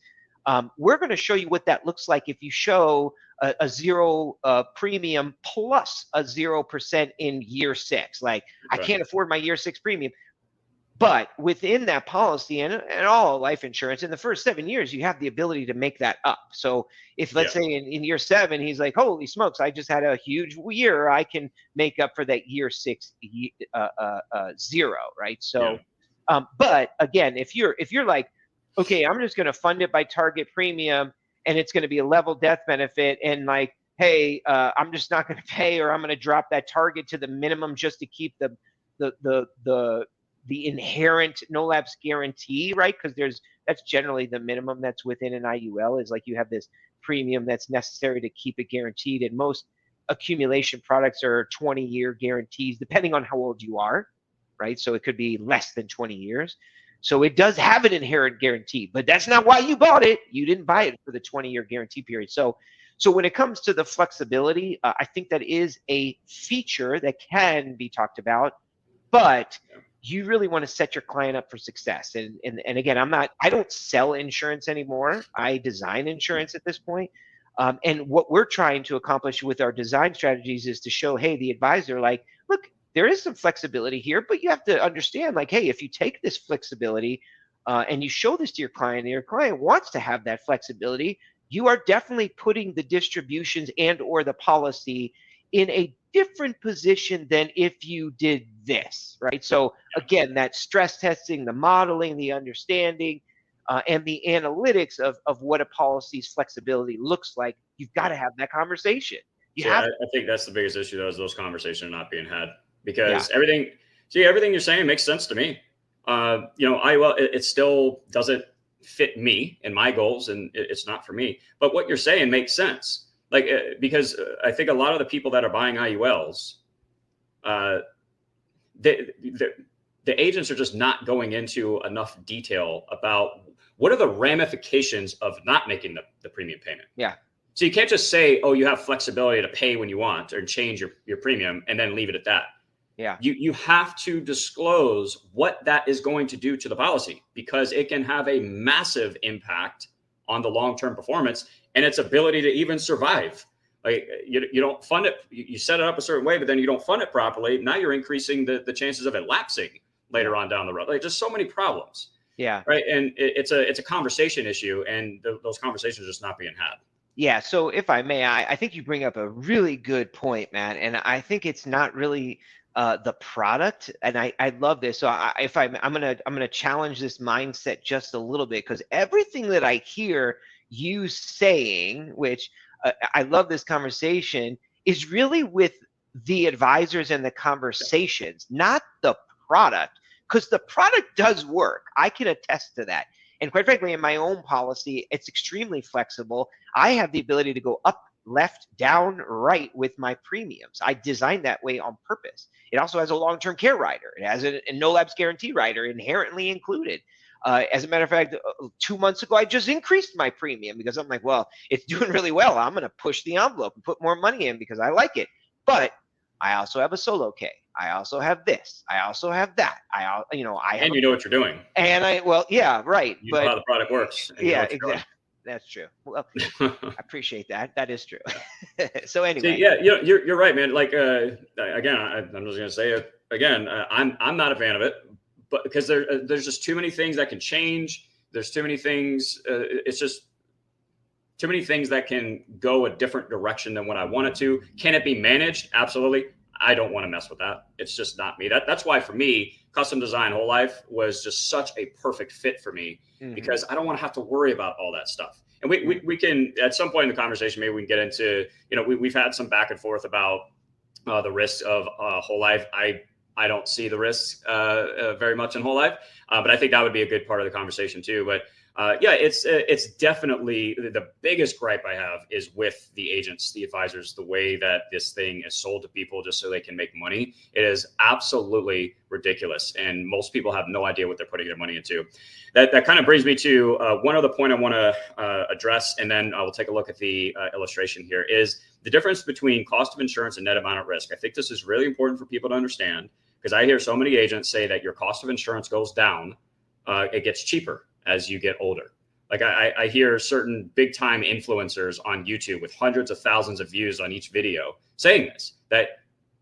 We're going to show you what that looks like if you show a zero premium plus a 0% in year 6. Like, I can't afford my year 6 premium. But within that policy and all life insurance, in the first 7 years, you have the ability to make that up. So if, let's say in year 7, he's like, holy smokes, I just had a huge year, I can make up for that year 6 0, right? So, but again, if you're like, okay, I'm just going to fund it by target premium, and it's going to be a level death benefit, and like, hey, I'm just not going to pay, or I'm going to drop that target to the minimum just to keep the inherent no lapse guarantee, right? Because that's generally the minimum that's within an IUL, is like you have this premium that's necessary to keep it guaranteed. And most accumulation products are 20-year guarantees, depending on how old you are, right? So it could be less than 20 years. So it does have an inherent guarantee, but that's not why you bought it. You didn't buy it for the 20-year guarantee period. So when it comes to the flexibility, I think that is a feature that can be talked about, but you really want to set your client up for success. And again, I don't sell insurance anymore. I design insurance at this point. And what we're trying to accomplish with our design strategies is to show, hey, the advisor, like, look, there is some flexibility here, but you have to understand, like, hey, if you take this flexibility and you show this to your client, and your client wants to have that flexibility, you are definitely putting the distributions and or the policy in a different position than if you did this, right? So again, that stress testing, the modeling, the understanding, and the analytics of what a policy's flexibility looks like, you've got to have that conversation. I think that's the biggest issue, though, is those conversations are not being had, because everything you're saying makes sense to me. It still doesn't fit me and my goals, and it's not for me. But what you're saying makes sense. Like, because I think a lot of the people that are buying IULs, the agents are just not going into enough detail about what are the ramifications of not making the premium payment. Yeah. So you can't just say, oh, you have flexibility to pay when you want or change your premium and then leave it at that. Yeah. You have to disclose what that is going to do to the policy, because it can have a massive impact on the long-term performance and its ability to even survive. Like, you don't fund it, you set it up a certain way, but then you don't fund it properly. Now you're increasing the chances of it lapsing later on down the road. Like, just so many problems. Yeah. Right. And it's a conversation issue, and those conversations are just not being had. Yeah. So if I may, I think you bring up a really good point, man. And I think it's not really the product. And I love this. So I'm gonna challenge this mindset just a little bit, because everything that I hear you saying, which I love this conversation, is really with the advisors and the conversations, not the product, because the product does work. I can attest to that. And quite frankly, in my own policy, it's extremely flexible. I have the ability to go up, left, down, right with my premiums. I designed that way on purpose. It also has a long-term care rider. It has a no lapse guarantee rider inherently included. As a matter of fact, 2 months ago, I just increased my premium because I'm like, well, it's doing really well. I'm going to push the envelope and put more money in because I like it. But I also have a solo K. I also have this. I also have that. And you know what you're doing. And well, yeah, right. You know how the product works. Yeah, exactly. That's true. Well, I appreciate that. That is true. So anyway. See, yeah, you're right, man. Like, again, I'm just gonna say it again. I'm not a fan of it, but because there's just too many things that can change. There's too many things. It's just too many things that can go a different direction than what I want it to. Can it be managed? Absolutely. I don't want to mess with that. It's just not me. That's why for me, custom design whole life was just such a perfect fit for me, because I don't want to have to worry about all that stuff. And we can, at some point in the conversation, maybe we can get into, we've had some back and forth about the risks of whole life. I don't see the risks very much in whole life, but I think that would be a good part of the conversation too. But yeah, it's definitely the biggest gripe I have is with the agents, the advisors, the way that this thing is sold to people just so they can make money. It is absolutely ridiculous. And most people have no idea what they're putting their money into. That kind of brings me to one other point I want to address, and then I will take a look at the illustration here, is the difference between cost of insurance and net amount at risk. I think this is really important for people to understand, because I hear so many agents say that your cost of insurance goes down, it gets cheaper as you get older. Like I hear certain big time influencers on YouTube with hundreds of thousands of views on each video saying this, that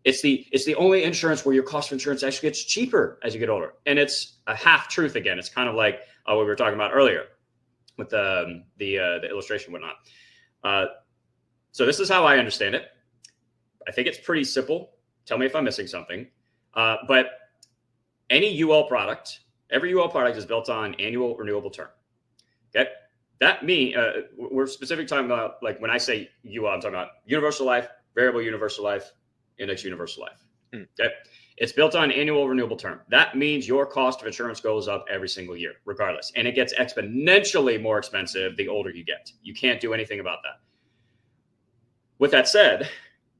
it's the only insurance where your cost of insurance actually gets cheaper as you get older. And it's a half truth again. It's kind of like what we were talking about earlier with the illustration and whatnot. So this is how I understand it. I think it's pretty simple. Tell me if I'm missing something. But any UL product, every UL product is built on annual renewable term. Okay. That means we're specifically talking about, like when I say UL, I'm talking about universal life, variable universal life, index universal life. Okay. It's built on annual renewable term. That means your cost of insurance goes up every single year, regardless. And it gets exponentially more expensive the older you get. You can't do anything about that. With that said,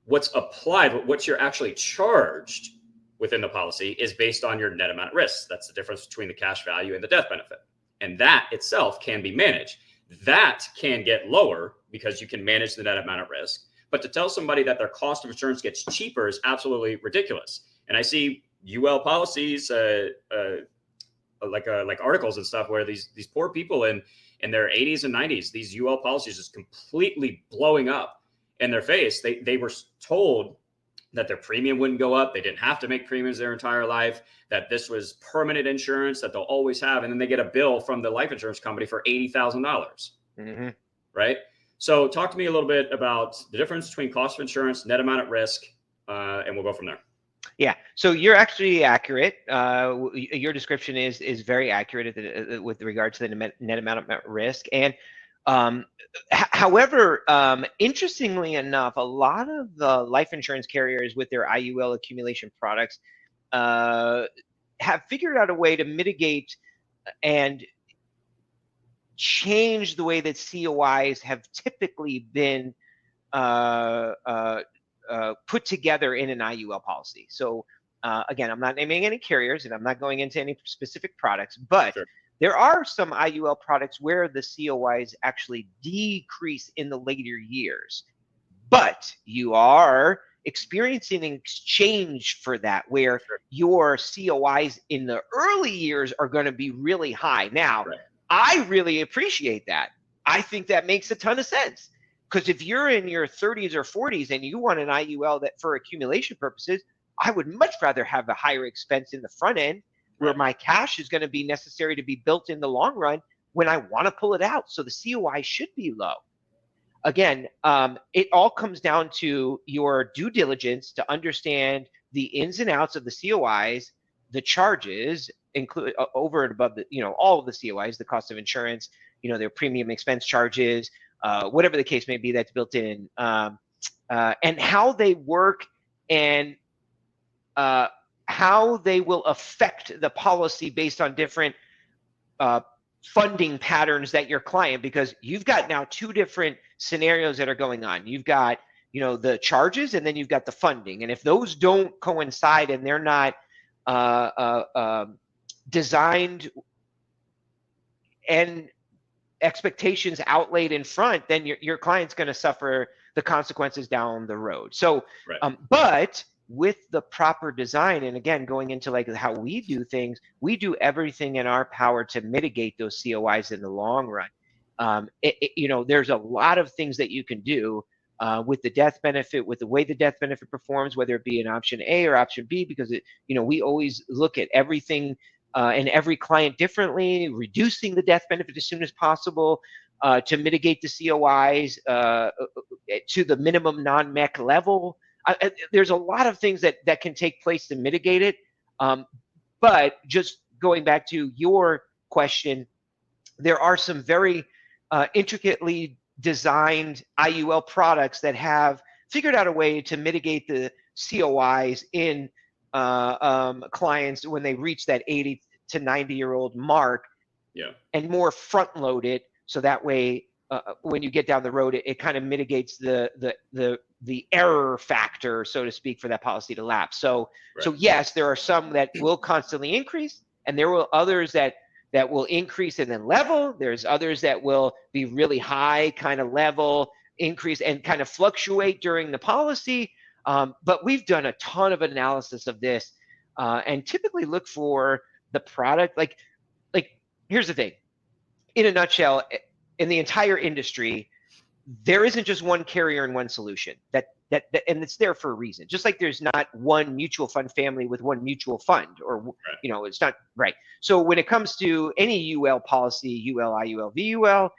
what's applied, what you're actually charged within the policy is based on your net amount at risk. That's the difference between the cash value and the death benefit. And that itself can be managed. That can get lower because you can manage the net amount at risk. But to tell somebody that their cost of insurance gets cheaper is absolutely ridiculous. And I see UL policies, like articles and stuff where these poor people in their 80s and 90s, these UL policies just completely blowing up in their face. They were told that their premium wouldn't go up. They didn't have to make premiums their entire life, that this was permanent insurance that they'll always have. And then they get a bill from the life insurance company for $80,000, right? So talk to me a little bit about the difference between cost of insurance, net amount at risk, and we'll go from there. Yeah, so you're actually accurate. Your description is very accurate with regard to the net amount at risk. And however, interestingly enough, a lot of the life insurance carriers with their IUL accumulation products have figured out a way to mitigate and change the way that COIs have typically been put together in an IUL policy. So again, I'm not naming any carriers and I'm not going into any specific products, but sure, there are some IUL products where the COIs actually decrease in the later years, but you are experiencing an exchange for that where your COIs in the early years are going to be really high. Now, I really appreciate that. I think that makes a ton of sense, because if you're in your 30s or 40s and you want an IUL that for accumulation purposes, I would much rather have a higher expense in the front end where my cash is going to be necessary to be built in the long run when I want to pull it out. So the COI should be low. Again, it all comes down to your due diligence to understand the ins and outs of the COIs, the charges, include over and above the, all of the COIs, the cost of insurance, their premium expense charges, whatever the case may be that's built in, and how they work and how they will affect the policy based on different funding patterns that your client, because you've got now two different scenarios that are going on. You've got, the charges, and then you've got the funding. And if those don't coincide and they're not designed and expectations outlaid in front, then your client's going to suffer the consequences down the road. So, right. But with the proper design, and again, going into like how we do things, we do everything in our power to mitigate those COIs in the long run. There's a lot of things that you can do with the death benefit, with the way the death benefit performs, whether it be an option A or option B, because we always look at everything and every client differently, reducing the death benefit as soon as possible to mitigate the COIs to the minimum non-MEC level. There's a lot of things that can take place to mitigate it. But just going back to your question, there are some very intricately designed IUL products that have figured out a way to mitigate the COIs in clients when they reach that 80 to 90-year-old mark, and more front load it, so that way when you get down the road, it kind of mitigates the error factor, so to speak, for that policy to lapse. So yes, there are some that will constantly increase, and there will others that will increase and then level. There's others that will be really high, kind of level, increase, and kind of fluctuate during the policy. But we've done a ton of analysis of this, and typically look for the product. Like here's the thing. In a nutshell, in the entire industry, there isn't just one carrier and one solution. That and it's there for a reason. Just like there's not one mutual fund family with one mutual fund, or it's not right. So when it comes to any UL policy, UL, IUL, VUL,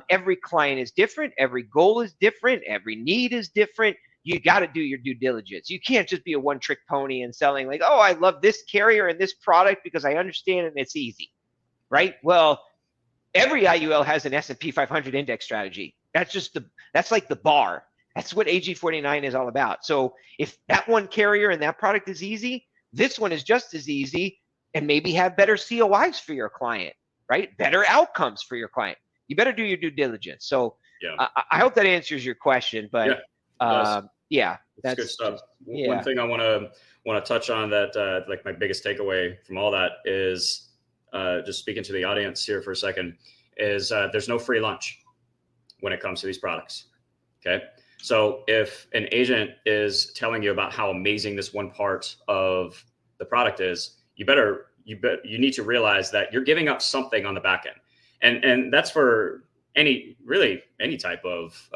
every client is different, every goal is different, every need is different. You got to do your due diligence. You can't just be a one-trick pony and selling like, oh, I love this carrier and this product because I understand it and it's easy, right? Well, every IUL has an S&P 500 index strategy. That's like the bar. That's what AG49 is all about. So if that one carrier and that product is easy, this one is just as easy, and maybe have better COIs for your client, right? Better outcomes for your client. You better do your due diligence. So I hope that answers your question, but that's good stuff. One thing I want to touch on that, like my biggest takeaway from all that is, just speaking to the audience here for a second, is there's no free lunch when it comes to these products. Okay. So if an agent is telling you about how amazing this one part of the product is, you need to realize that you're giving up something on the back end. And that's for any type of,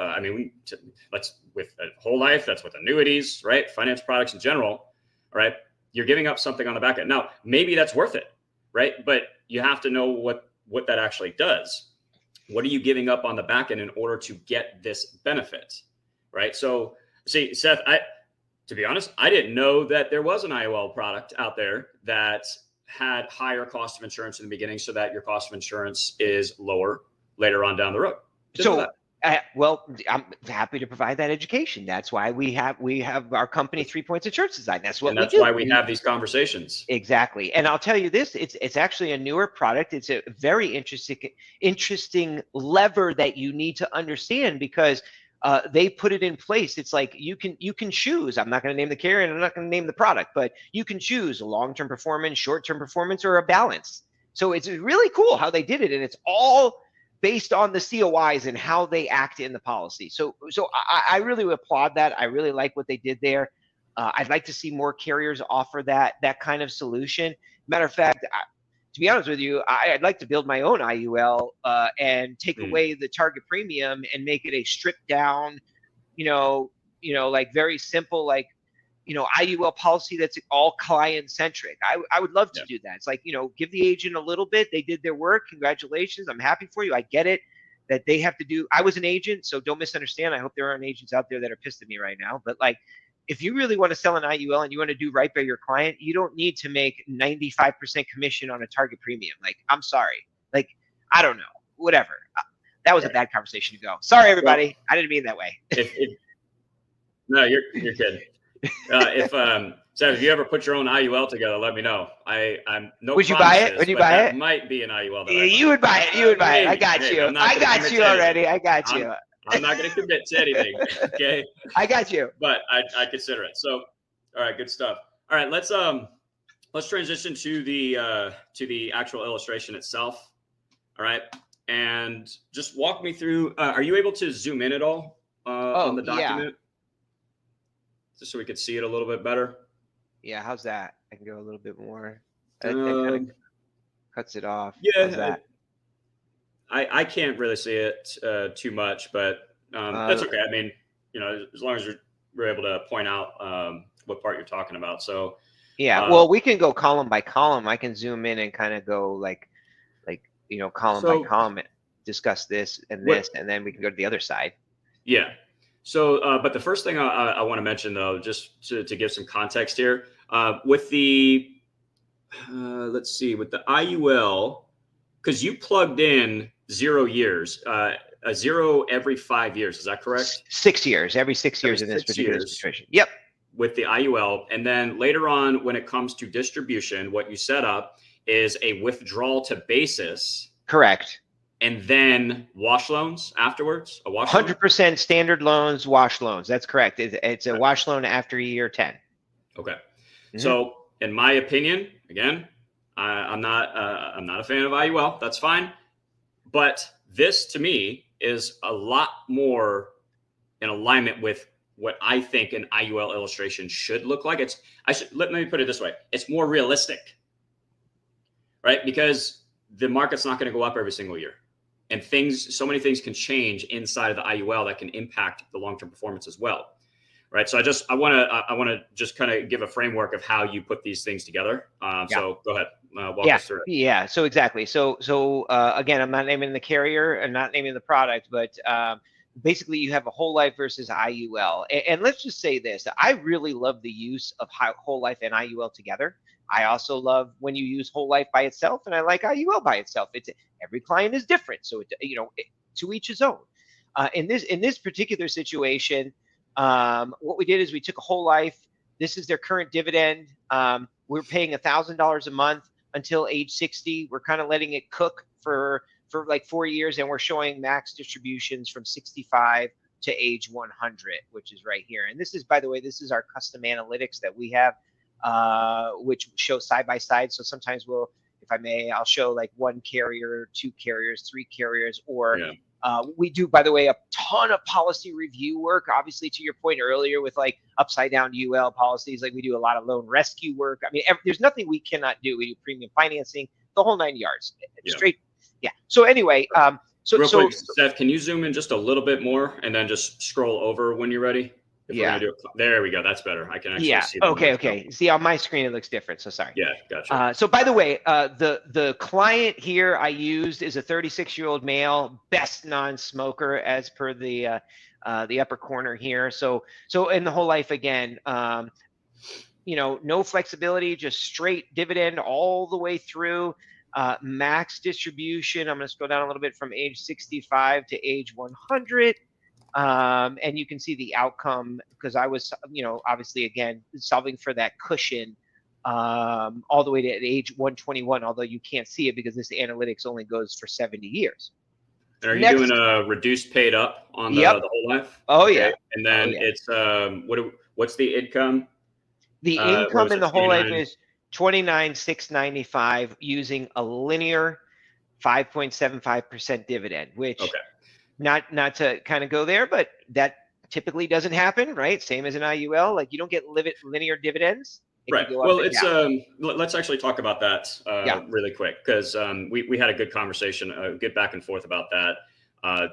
that's with a whole life, that's with annuities, right? Finance products in general, right? You're giving up something on the back end. Now, maybe that's worth it, right? But you have to know what that actually does. What are you giving up on the back end in order to get this benefit, right? So see, Seth, to be honest, I didn't know that there was an IOL product out there that had higher cost of insurance in the beginning, so that your cost of insurance is lower later on down the road. Well, I'm happy to provide that education. That's why we have our company 3 Points Insurance Design. That's what we do. That's why we have these conversations. Exactly. And I'll tell you this, it's actually a newer product. It's a very interesting lever that you need to understand, because they put it in place. It's like you can choose. I'm not going to name the carrier and I'm not going to name the product, but you can choose a long-term performance, short-term performance, or a balance. So it's really cool how they did it, and it's all based on the COIs and how they act in the policy. So I really applaud that. I really like what they did there. I'd like to see more carriers offer that kind of solution. Matter of fact, to be honest with you, I'd like to build my own IUL and take away the target premium and make it a stripped down, like very simple, like, IUL policy that's all client centric. I would love to do that. It's like, give the agent a little bit. They did their work. Congratulations. I'm happy for you. I get it that they have to do. I was an agent, so don't misunderstand. I hope there aren't agents out there that are pissed at me right now. But like, if you really want to sell an IUL and you want to do right by your client, you don't need to make 95% commission on a target premium. Like, I'm sorry. Like, I don't know. Whatever. That was a bad conversation to go. Sorry, everybody. I didn't mean that way. No, you're good. Seth, if you ever put your own IUL together, let me know. I'm no Would you buy it? promises, Would you but buy that it? might be an IUL that Yeah, I buy. you would buy it. You would buy it. I Maybe, got maybe. you. I'm not I going to got commit you to anything. already. I got you. I'm not going to commit to anything. Okay. I got you. But I consider it. So, all right, good stuff. All right, let's transition to the actual illustration itself. All right, and just walk me through. Are you able to zoom in at all on the document, just so we could see it a little bit better? Yeah, how's that? I can go a little bit more. That kind of cuts it off. Yeah, how's that? I can't really see it too much, but that's okay. I mean, as long as we're able to point out what part you're talking about. So yeah, well, we can go column by column. I can zoom in and kind of go like column by column, discuss this and this, and then we can go to the other side. Yeah. So, but the first thing I want to mention, though, just to give some context here, with the let's see, with the IUL, because you plugged in 0 years, a 0 every 5 years. Is that correct? 6 years, every 6 years in this particular situation. Yep. With the IUL. And then later on, when it comes to distribution, what you set up is a withdrawal to basis. Correct. And then wash loans afterwards? A wash 100% loan? Standard loans, wash loans. That's correct. It's a wash loan after year 10. Okay. Mm-hmm. So in my opinion, again, I'm not a fan of IUL. That's fine. But this to me is a lot more in alignment with what I think an IUL illustration should look like. Let me put it this way. It's more realistic, right? Because the market's not going to go up every single year. And so many things can change inside of the IUL that can impact the long-term performance as well, right? So I want to just kind of give a framework of how you put these things together. So go ahead, walk us through it. Yeah. So exactly. So again, I'm not naming the carrier and not naming the product, but basically you have a whole life versus IUL. And let's just say this: I really love the use of whole life and IUL together. I also love when you use whole life by itself, and I like IUL by itself. Every client is different, so to each his own. In this particular situation, what we did is we took a whole life. This is their current dividend. We're paying $1,000 a month until age 60. We're kind of letting it cook for like 4 years, and we're showing max distributions from 65 to age 100, which is right here. And this is, by the way, this is our custom analytics that we have, which show side by side. So sometimes if I may, I'll show like 1 carrier, 2 carriers, 3 carriers, or we do, by the way, a ton of policy review work. Obviously, to your point earlier, with like upside down UL policies, like we do a lot of loan rescue work. I mean, there's nothing we cannot do. We do premium financing, the whole 9 yards, straight. Yeah. So anyway, real quick, Seth, can you zoom in just a little bit more and then just scroll over when you're ready? There we go. That's better. I can actually see. Okay. See, on my screen it looks different. So sorry. Yeah, gotcha. So by the way, the client here I used is a 36-year-old male, best non-smoker as per the upper corner here. So in the whole life again, no flexibility, just straight dividend all the way through. Max distribution. I'm going to scroll down a little bit from age 65 to age 100. And you can see the outcome, because I was, obviously, again, solving for that cushion all the way to age 121, although you can't see it because this analytics only goes for 70 years. And are you doing a reduced paid up on the whole life? Oh, yeah. And then it's, what's the income? The income in the whole life is $29,695 using a linear 5.75% dividend, which not to kind of go there, but that typically doesn't happen, right? Same as an IUL, like you don't get linear dividends. Right. Well, it's let's actually talk about that really quick, because we had a good conversation, good back and forth about that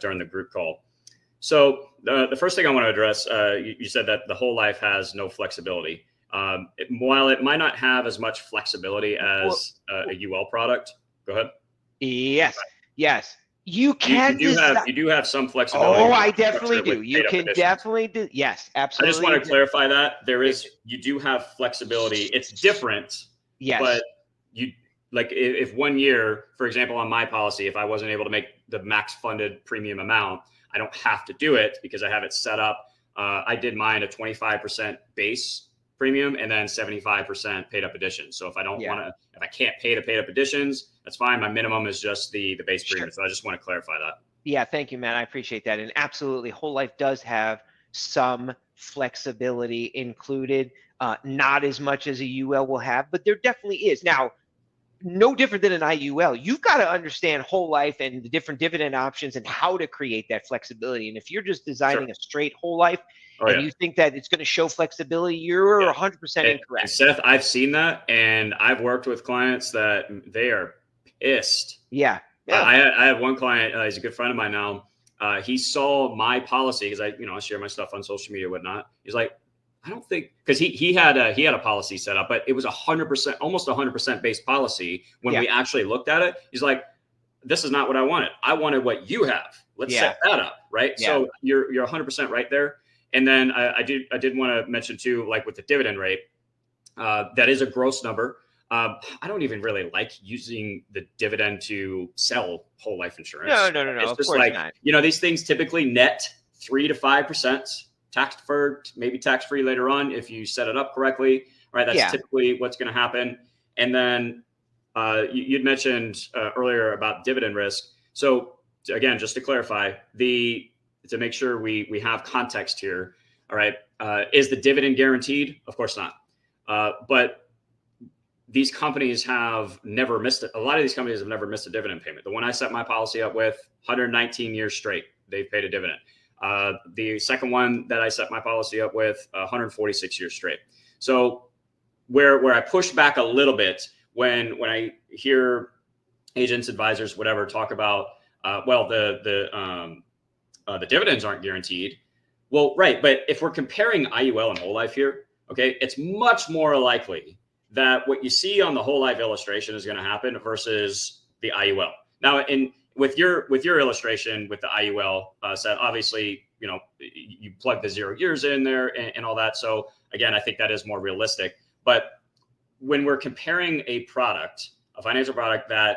during the group call. So the first thing I want to address, you said that the whole life has no flexibility. While it might not have as much flexibility as a UL product, go ahead. Yes. You do have some flexibility. Oh, I definitely do. You can definitely do. Yes, absolutely. I just want to clarify that you do have flexibility. It's different. Yes. But if 1 year, for example, on my policy, if I wasn't able to make the max funded premium amount, I don't have to do it because I have it set up I did mine a 25% base premium and then 75% paid up additions. So if I don't want to, if I can't pay the paid up additions, that's fine. My minimum is just the base premium. So I just want to clarify that. Yeah, thank you, Matt. I appreciate that. And absolutely, whole life does have some flexibility included, not as much as a UL will have, but there definitely is. Now, no different than an IUL. You've got to understand whole life and the different dividend options and how to create that flexibility. And if you're just designing a straight whole life and you think that it's going to show flexibility, you're 100% incorrect. And Seth, I've seen that, and I've worked with clients that they are pissed. Yeah. I have one client, he's a good friend of mine now. He saw my policy because I share my stuff on social media and whatnot. He's like, I don't think, because he had a policy set up, but it was 100%, almost 100% based policy. When we actually looked at it, he's like, this is not what I wanted. I wanted what you have. Let's set that up, right? Yeah. So you're 100% right there. And then I did want to mention too, like with the dividend rate, that is a gross number. I don't even really like using the dividend to sell whole life insurance. No. It's just like, these things typically net 3 to 5%. Tax deferred, maybe tax free later on if you set it up correctly, right? That's typically what's going to happen. And then you'd mentioned earlier about dividend risk. So again, just to clarify, to make sure we have context here, all right, is the dividend guaranteed? Of course not. But these companies have never missed it. A lot of these companies have never missed a dividend payment. The one I set my policy up with, 119 years straight, they've paid a dividend. The second one that I set my policy up with, 146 years straight. So where I push back a little bit when I hear agents, advisors, whatever, talk about, the dividends aren't guaranteed. Well, right. But if we're comparing IUL and whole life here, okay, it's much more likely that what you see on the whole life illustration is going to happen versus the IUL. Now, with your illustration with the IUL, Seth, obviously, you plug the 0 years in there and all that. So again, I think that is more realistic. But when we're comparing a financial product that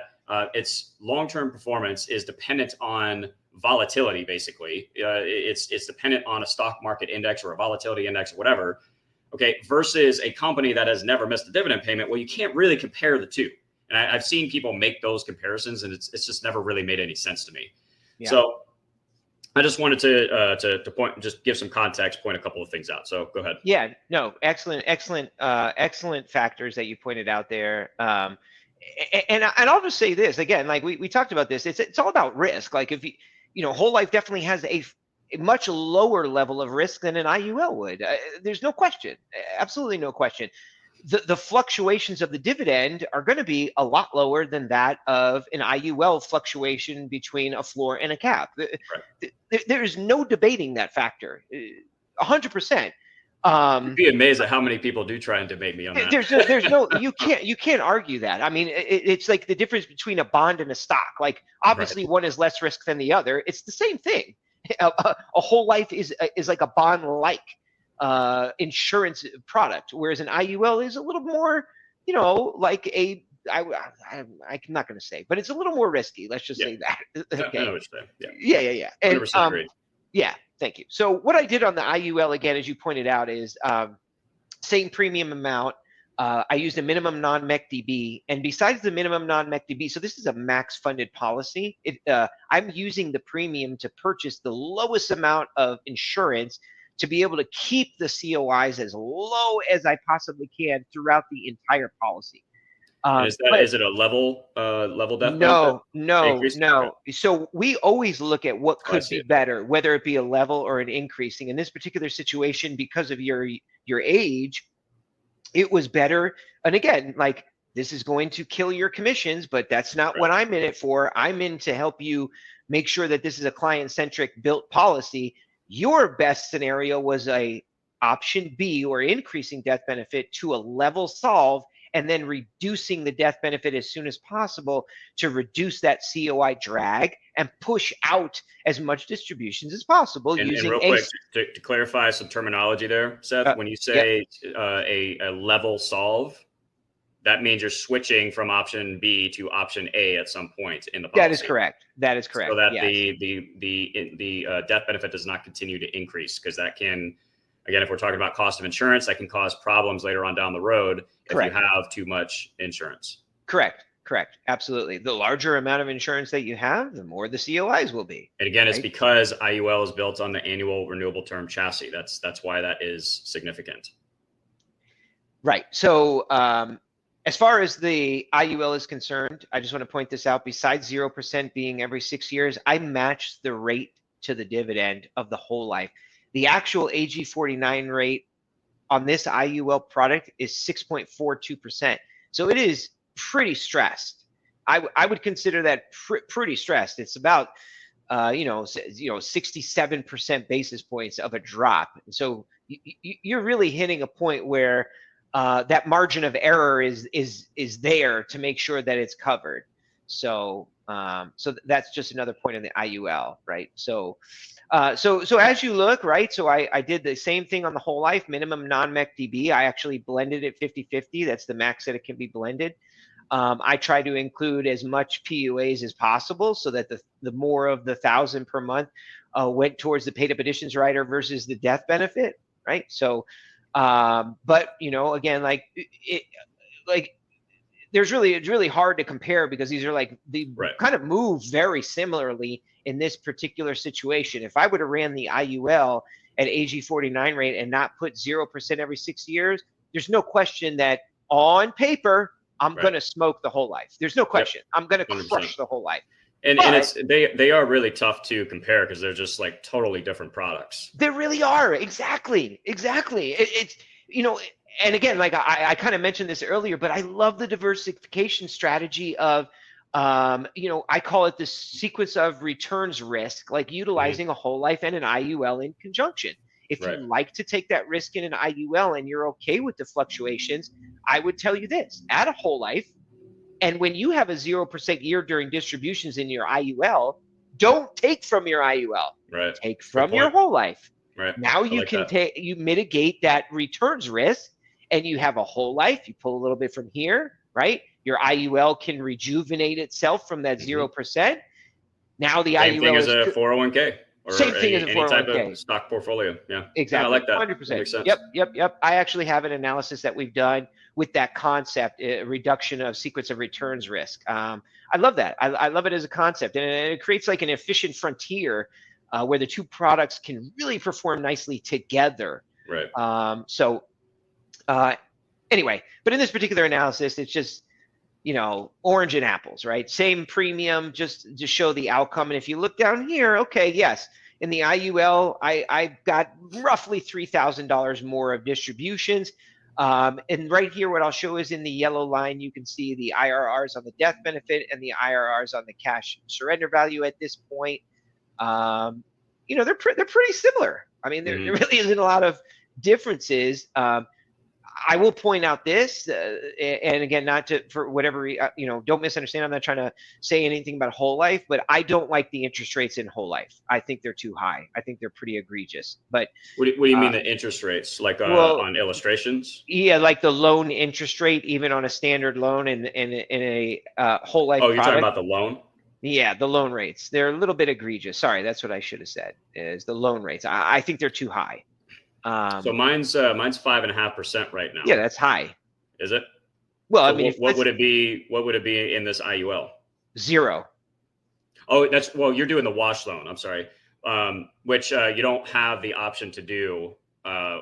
its long-term performance is dependent on volatility, basically, it's dependent on a stock market index or a volatility index or whatever. Okay, versus a company that has never missed a dividend payment. Well, you can't really compare the two. And I've seen people make those comparisons, and it's just never really made any sense to me. Yeah. So I just wanted to point, just give some context, point a couple of things out. So go ahead. Yeah, no, excellent factors that you pointed out there. And I'll just say this again, like we talked about this. It's all about risk. Like if whole life definitely has a much lower level of risk than an IUL would. There's no question, absolutely no question. The fluctuations of the dividend are going to be a lot lower than that of an IUL fluctuation between a floor and a cap. Right. There's no debating that factor, 100%. You'd be amazed at how many people do try and debate me on that. There's no, you can't argue that. I mean, it's like the difference between a bond and a stock. Like obviously one is less risk than the other. It's the same thing. A whole life is like a bond-like insurance product, whereas an IUL is a little more, like I'm not going to say, but it's a little more risky. Let's just say that. Okay. I know what you're saying. Yeah. And, 100% agreed. Yeah, thank you. So what I did on the IUL, again, as you pointed out, is same premium amount. I used a minimum non-MEC DB, and besides the minimum non-MEC DB, so this is a max funded policy. I'm using the premium to purchase the lowest amount of insurance to be able to keep the COIs as low as I possibly can throughout the entire policy. Is it a level death? No. So we always look at what could be better, whether it be a level or an increasing. In this particular situation, because of your age, it was better. And again, like this is going to kill your commissions, but that's not what I'm in it for. I'm in to help you make sure that this is a client-centric built policy. Your best scenario was a option B, or increasing death benefit to a level solve, and then reducing the death benefit as soon as possible to reduce that COI drag and push out as much distributions as possible. And real quick, to clarify some terminology there, Seth, when you say a level solve, that means you're switching from option B to option A at some point in the policy. That is correct. That is correct. So that yes. the death benefit does not continue to increase, because that can, again, if we're talking about cost of insurance, that can cause problems later on down the road Correct. if you have too much insurance. Correct. Absolutely. The larger amount of insurance that you have, the more the COIs will be. And again, it's right? because IUL is built on the annual renewable term chassis. That's why that is significant. Right. So as far as the IUL is concerned, I just want to point this out. Besides 0% being every 6 years, I match the rate to the dividend of the whole life. The actual AG49 rate on this IUL product is 6.42%. So it is pretty stressed. I would consider that pretty stressed. It's about 67% basis points of a drop. So you're really hitting a point where that margin of error is there to make sure that it's covered. So that's just another point in the IUL, right? So as you look, right, so I did the same thing on the whole life, minimum non-MEC DB. I actually blended it 50-50. That's the max that it can be blended. I try to include as much PUAs as possible so that the more of the 1,000 per month went towards the paid up additions rider versus the death benefit, right? So, but again, it's really hard to compare, because these are they kind of move very similarly in this particular situation. If I would have ran the IUL at AG49 rate and not put 0% every 6 years, there's no question that on paper, I'm going to smoke the whole life. There's no question. Yep. I'm going to crush the whole life. And it's they are really tough to compare, because they're just like totally different products. They really are. Exactly. It's and again, like I kind of mentioned this earlier, but I love the diversification strategy of I call it the sequence of returns risk, like utilizing a whole life and an IUL in conjunction. If you like to take that risk in an IUL and you're okay with the fluctuations, I would tell you this: add a whole life. And when you have a 0% year during distributions in your IUL, don't take from your IUL. Take from your whole life. Now you can you mitigate that returns risk, and you have a whole life. You pull a little bit from here, right? Your IUL can rejuvenate itself from that 0%. Now the Same IUL thing is as a 401k. Or same thing as a 401k. Any type of stock portfolio. Yeah, exactly. I like that. 100%. That makes sense. Yep. I actually have an analysis that we've done with that concept, reduction of sequence of returns risk. I love that. I love it as a concept, and it creates like an efficient frontier where the two products can really perform nicely together. Right. Anyway, but in this particular analysis, it's just orange and apples, right? Same premium, just to show the outcome. And if you look down here, okay, yes, in the IUL, I got roughly $3,000 more of distributions. And right here, what I'll show is in the yellow line, you can see the IRRs on the death benefit and the IRRs on the cash surrender value at this point. They're pretty similar. I mean, there really isn't a lot of differences. I will point out this, and again, not to, for whatever, don't misunderstand. I'm not trying to say anything about whole life, but I don't like the interest rates in whole life. I think they're too high. I think they're pretty egregious. But what do you mean the interest rates, like on illustrations? Yeah, like the loan interest rate, even on a standard loan in a whole life. Oh, you're talking about the loan? Yeah, the loan rates. They're a little bit egregious. Sorry, that's what I should have said. Is the loan rates? I think they're too high. So mine's 5.5% right now. Yeah, that's high. Is it? Well, so I mean, what would it be? What would it be in this IUL? 0. Oh, you're doing the wash loan. I'm sorry, which you don't have the option to do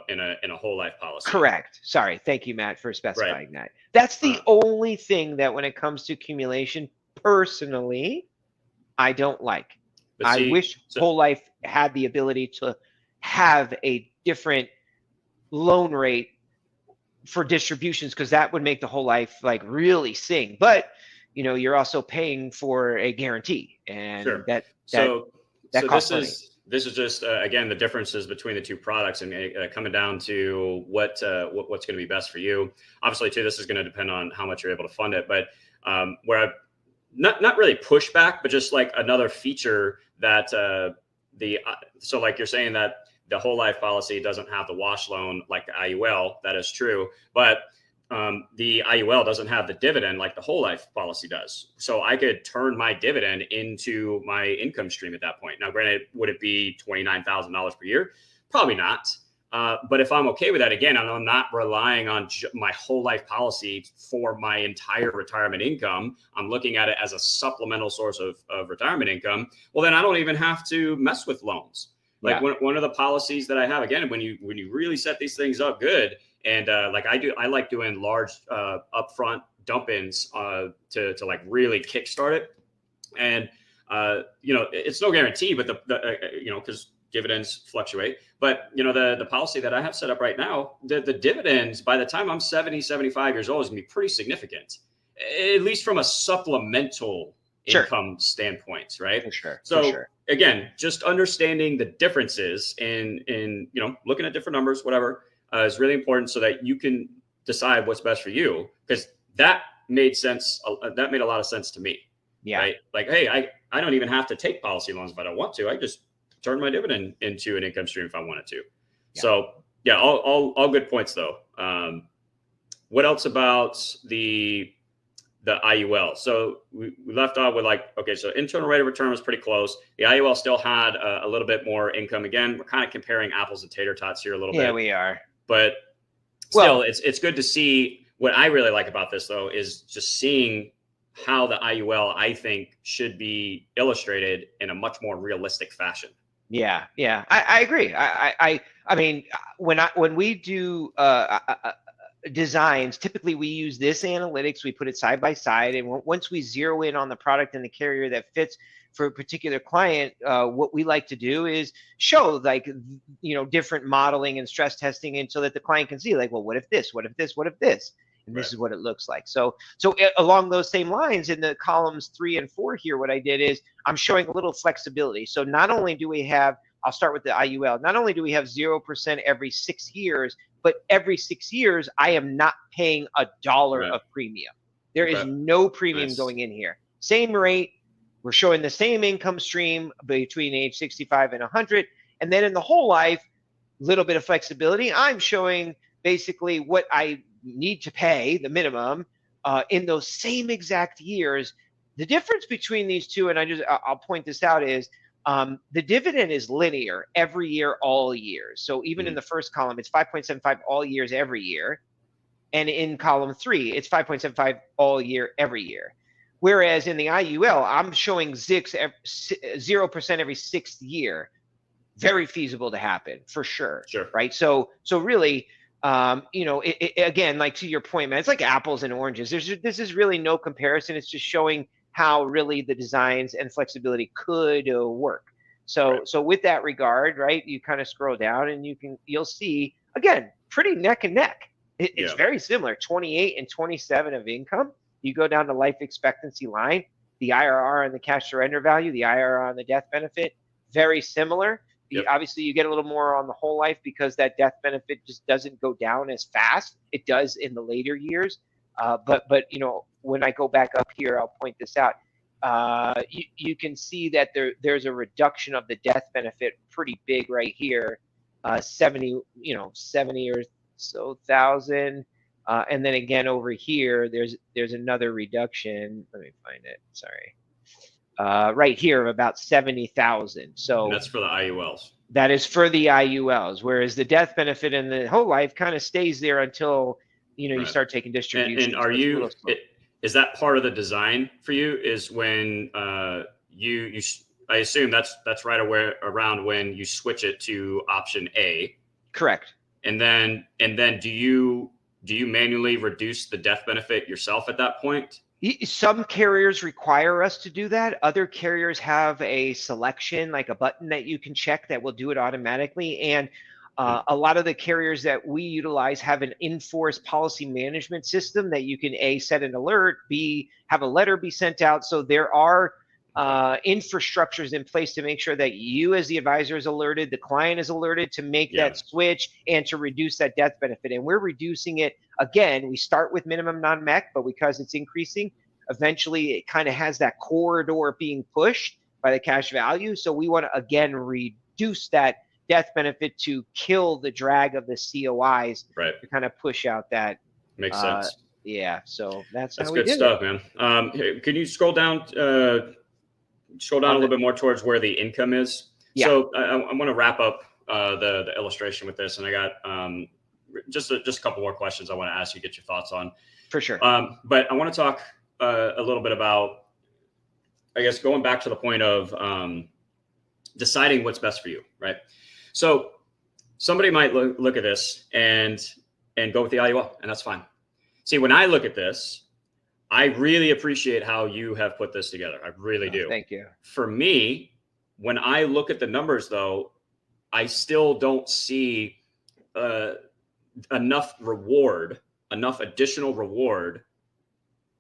in a whole life policy. Correct. Sorry. Thank you, Matt, for specifying that. That's the only thing that when it comes to accumulation, personally, I don't like. I wish whole life had the ability to have a different loan rate for distributions, because that would make the whole life like really sing. But you're also paying for a guarantee, and this is just again the differences between the two products, and coming down to what's going to be best for you. Obviously, too, this is going to depend on how much you're able to fund it. But where I not really push back, but just like another feature that so like you're saying that the whole life policy doesn't have the wash loan like the IUL. That is true. But the IUL doesn't have the dividend like the whole life policy does. So I could turn my dividend into my income stream at that point. Now, granted, would it be $29,000 per year? Probably not. But if I'm okay with that, again, and I'm not relying on my whole life policy for my entire retirement income, I'm looking at it as a supplemental source of retirement income. Well, then I don't even have to mess with loans. Like one of the policies that I have, again, when you really set these things up good, and like I like doing large upfront dump-ins to like really kickstart it. And it's no guarantee, but because dividends fluctuate. But the policy that I have set up right now, the dividends by the time I'm 70, 75 years old is gonna be pretty significant, at least from a supplemental income standpoint, right? For sure. So again, just understanding the differences in looking at different numbers, whatever, is really important so that you can decide what's best for you. Because that made sense. That made a lot of sense to me. Yeah. Right. Like, hey, I don't even have to take policy loans if I don't want to. I just turn my dividend into an income stream if I wanted to. Yeah. So yeah, all good points though. What else about the IUL? So we left off with so internal rate of return was pretty close. The IUL still had a little bit more income. Again, we're kind of comparing apples and tater tots here a little bit. Yeah, we are. But still, it's good to see. What I really like about this though is just seeing how the IUL, I think, should be illustrated in a much more realistic fashion. Yeah, I agree. I mean, when we do designs, typically we use this analytics, we put it side by side, and once we zero in on the product and the carrier that fits for a particular client, what we like to do is show different modeling and stress testing, and so that the client can see well, what if this, what if this, what if this, and this is what it looks like. So along those same lines, in the columns 3 and 4 here, what I did is I'm showing a little flexibility. So not only do we have, I'll start with the IUL, not only do we have 0% every 6 years, but every 6 years, I am not paying $1 of premium. There is no premium going in here. Same rate. We're showing the same income stream between age 65 and 100. And then in the whole life, little bit of flexibility. I'm showing basically what I need to pay, the minimum, in those same exact years. The difference between these two, and I'll point this out, is the dividend is linear every year, all years. So even in the first column, it's 5.75 all years, every year. And in column 3, it's 5.75 all year, every year. Whereas in the IUL, I'm showing 0% every 6th year. Very feasible to happen, for sure. Right? So really, again, like to your point, man, it's like apples and oranges. This is really no comparison. It's just showing how really the designs and flexibility could work. So with that regard, right, you kind of scroll down and you'll see, again, pretty neck and neck. It's very similar, 28 and 27 of income. You go down to life expectancy line, the IRR and the cash surrender value, the IRR on the death benefit, very similar. Obviously, you get a little more on the whole life because that death benefit just doesn't go down as fast. It does in the later years. But when I go back up here, I'll point this out. You can see that there's a reduction of the death benefit pretty big right here, 70 or so thousand. And then again over here, there's another reduction. Let me find it. Sorry. Right here of about 70,000. So that's for the IULs. That is for the IULs, whereas the death benefit in the whole life kind of stays there until you start taking distributions. And are you? Is that part of the design for you? Is when you I assume that's right around when you switch it to option A. Correct. And then do you manually reduce the death benefit yourself at that point? Some carriers require us to do that. Other carriers have a selection, like a button that you can check that will do it automatically. And a lot of the carriers that we utilize have an in-force policy management system that you can A, set an alert, B, have a letter be sent out. So there are infrastructures in place to make sure that you as the advisor is alerted, the client is alerted to make that switch and to reduce that death benefit. And we're reducing it. Again, we start with minimum non-MEC, but because it's increasing, eventually it kind of has that corridor being pushed by the cash value. So we want to, again, reduce that death benefit to kill the drag of the COIs to kind of push out that Makes sense. Yeah, so that's how we good did stuff, it. man. Can you scroll down a little bit more towards where the income is? Yeah. So I want to wrap up the illustration with this, and I got just a couple more questions I want to ask you, get your thoughts on. For sure. But I want to talk a little bit about, I guess, going back to the point of deciding what's best for you, right? So somebody might look at this and go with the IUL, and that's fine. See, when I look at this, I really appreciate how you have put this together. I really do. Thank you. For me, when I look at the numbers, though, I still don't see enough additional reward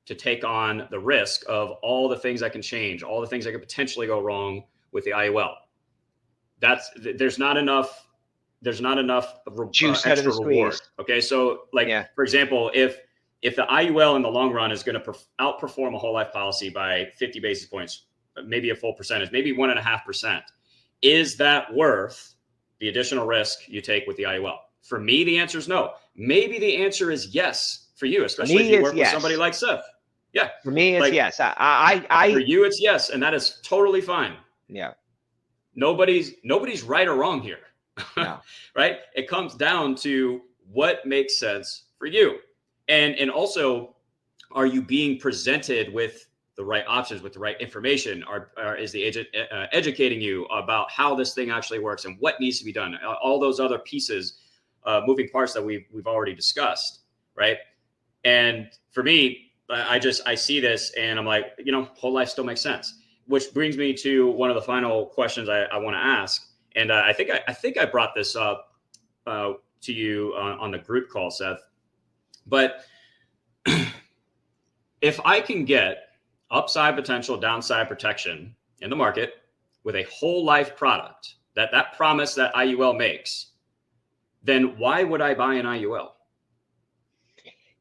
to take on the risk of all the things I can change, all the things that could potentially go wrong with the IUL. There's not enough juice out of the reward. squeeze. Okay, so for example, if the IUL in the long run is going to outperform a whole life policy by 50 basis points, maybe a full percentage, maybe 1.5%, is that worth the additional risk you take with the IUL? For me, the answer is no. Maybe the answer is yes for you, especially if you work with somebody like Seth. Yeah. For me, it's yes. For you, it's yes, and that is totally fine. Yeah. Nobody's right or wrong here. No. Right? It comes down to what makes sense for you. And also, are you being presented with the right options, with the right information? Is the agent educating you about how this thing actually works and what needs to be done? All those other pieces, moving parts that we've already discussed, right? And for me, I see this and I'm like, whole life still makes sense. Which brings me to one of the final questions I want to ask. And I think I brought this up to you on the group call, Seth. But if I can get upside potential, downside protection in the market with a whole life product, that promise that IUL makes, then why would I buy an IUL?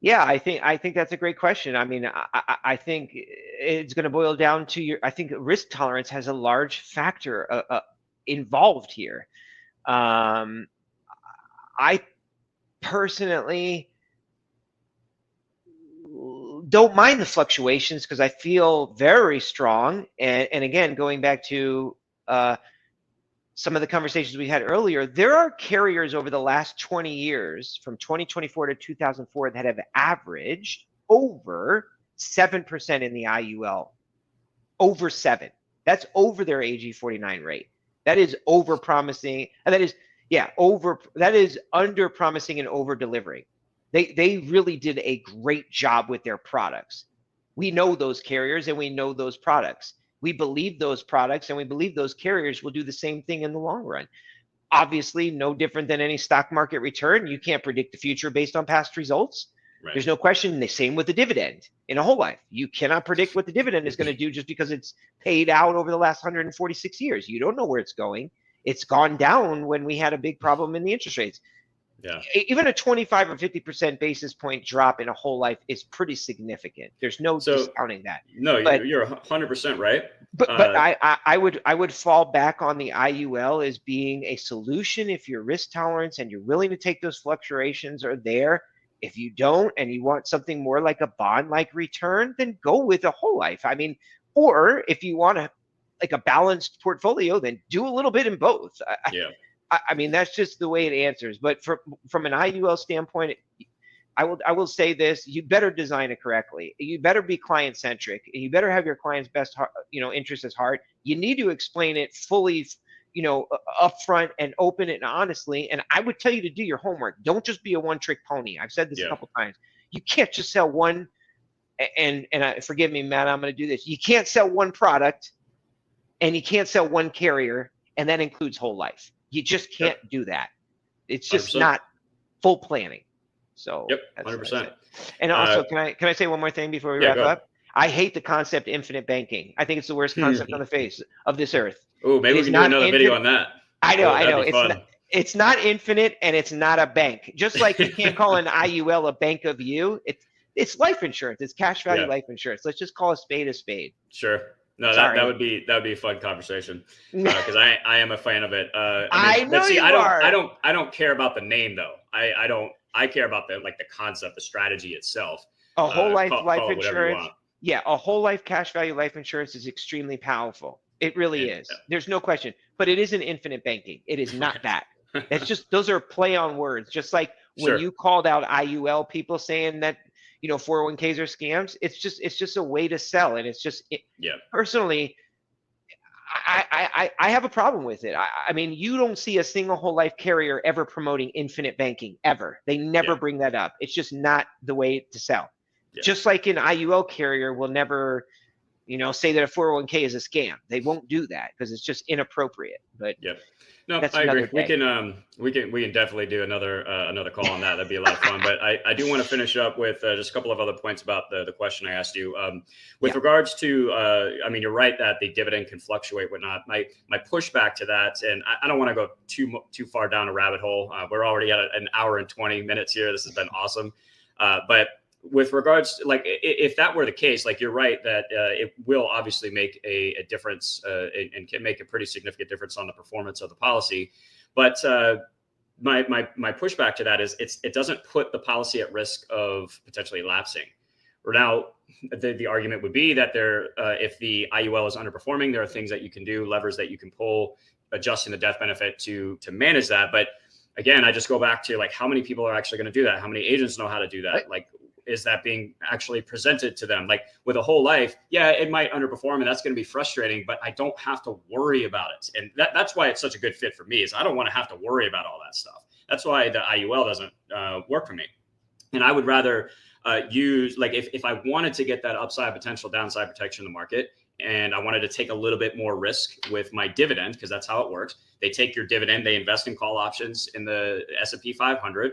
Yeah, I think that's a great question. I mean, I think it's going to boil down to I think risk tolerance has a large factor involved here. I personally don't mind the fluctuations because I feel very strong. And again, going back to some of the conversations we had earlier, there are carriers over the last 20 years, from 2024 to 2004, that have averaged over 7% in the IUL. Over 7. That's over their AG49 rate. That is over promising. And that is under promising and over delivering. They really did a great job with their products. We know those carriers and we know those products. We believe those products and we believe those carriers will do the same thing in the long run. Obviously, no different than any stock market return. You can't predict the future based on past results. Right. There's no question. The same with the dividend in a whole life. You cannot predict what the dividend is going to do just because it's paid out over the last 146 years. You don't know where it's going. It's gone down when we had a big problem in the interest rates. Yeah. Even a 25 or 50% basis point drop in a whole life is pretty significant. There's no discounting that. No, you're 100% right. But I would fall back on the IUL as being a solution if your risk tolerance and you're willing to take those fluctuations are there. If you don't and you want something more like a bond-like return, then go with a whole life. I mean, or if you want like a balanced portfolio, then do a little bit in both. Yeah. I mean, that's just the way it answers. But from an IUL standpoint, I will say this: you better design it correctly. You better be client centric. You better have your client's best, interest at heart. You need to explain it fully, upfront and open and honestly. And I would tell you to do your homework. Don't just be a one-trick pony. I've said this a couple times. You can't just sell one. And forgive me, Matt, I'm going to do this. You can't sell one product, and you can't sell one carrier, and that includes whole life. You just can't do that. It's just 100%. Not full planning. So 100%. And also, can I say one more thing before we wrap up? I hate the concept infinite banking. I think it's the worst concept on the face of this earth. Oh, maybe we can do another video on that. I know. It's not infinite and it's not a bank. Just like you can't call an IUL a bank of you. It's life insurance. It's cash value life insurance. Let's just call a spade a spade. Sure. No, that would be a fun conversation because I am a fan of it. I don't care about the name though. I don't I care about the concept, the strategy itself. A whole life Call it whatever you insurance. want. Yeah, a whole life cash value life insurance is extremely powerful. It really is. There's no question. But it isn't infinite banking. It is not that. It's just, those are play on words. Just like when you called out IUL people saying that, 401ks are scams, it's just a way to sell. And it's just, personally, I have a problem with it. I mean, you don't see a single whole life carrier ever promoting infinite banking, ever. They never bring that up. It's just not the way to sell. Just like an IUL carrier will never, say that a 401k is a scam. They won't do that because it's just inappropriate. But no, I agree. We can definitely do another call on that. That'd be a lot of fun. But I do want to finish up with just a couple of other points about the question I asked you. With regards to, I mean, you're right that the dividend can fluctuate, whatnot. My pushback to that, and I don't want to go too far down a rabbit hole. We're already at an hour and 20 minutes here. This has been awesome. But with regards to, if that were the case, you're right that it will obviously make a difference and can make a pretty significant difference on the performance of the policy. But my pushback to that is it doesn't put the policy at risk of potentially lapsing. Now, the argument would be that if the IUL is underperforming, there are things that you can do, levers that you can pull, adjusting the death benefit to manage that. But again, I just go back to how many people are actually going to do that? How many agents know how to do that? Is that being actually presented to them? With a whole life, it might underperform and that's going to be frustrating, but I don't have to worry about it. And that's why it's such a good fit for me, is I don't want to have to worry about all that stuff. That's why the IUL doesn't work for me. And I would rather use, if I wanted to get that upside potential, downside protection in the market, and I wanted to take a little bit more risk with my dividend, because that's how it works. They take your dividend, they invest in call options in the S&P 500,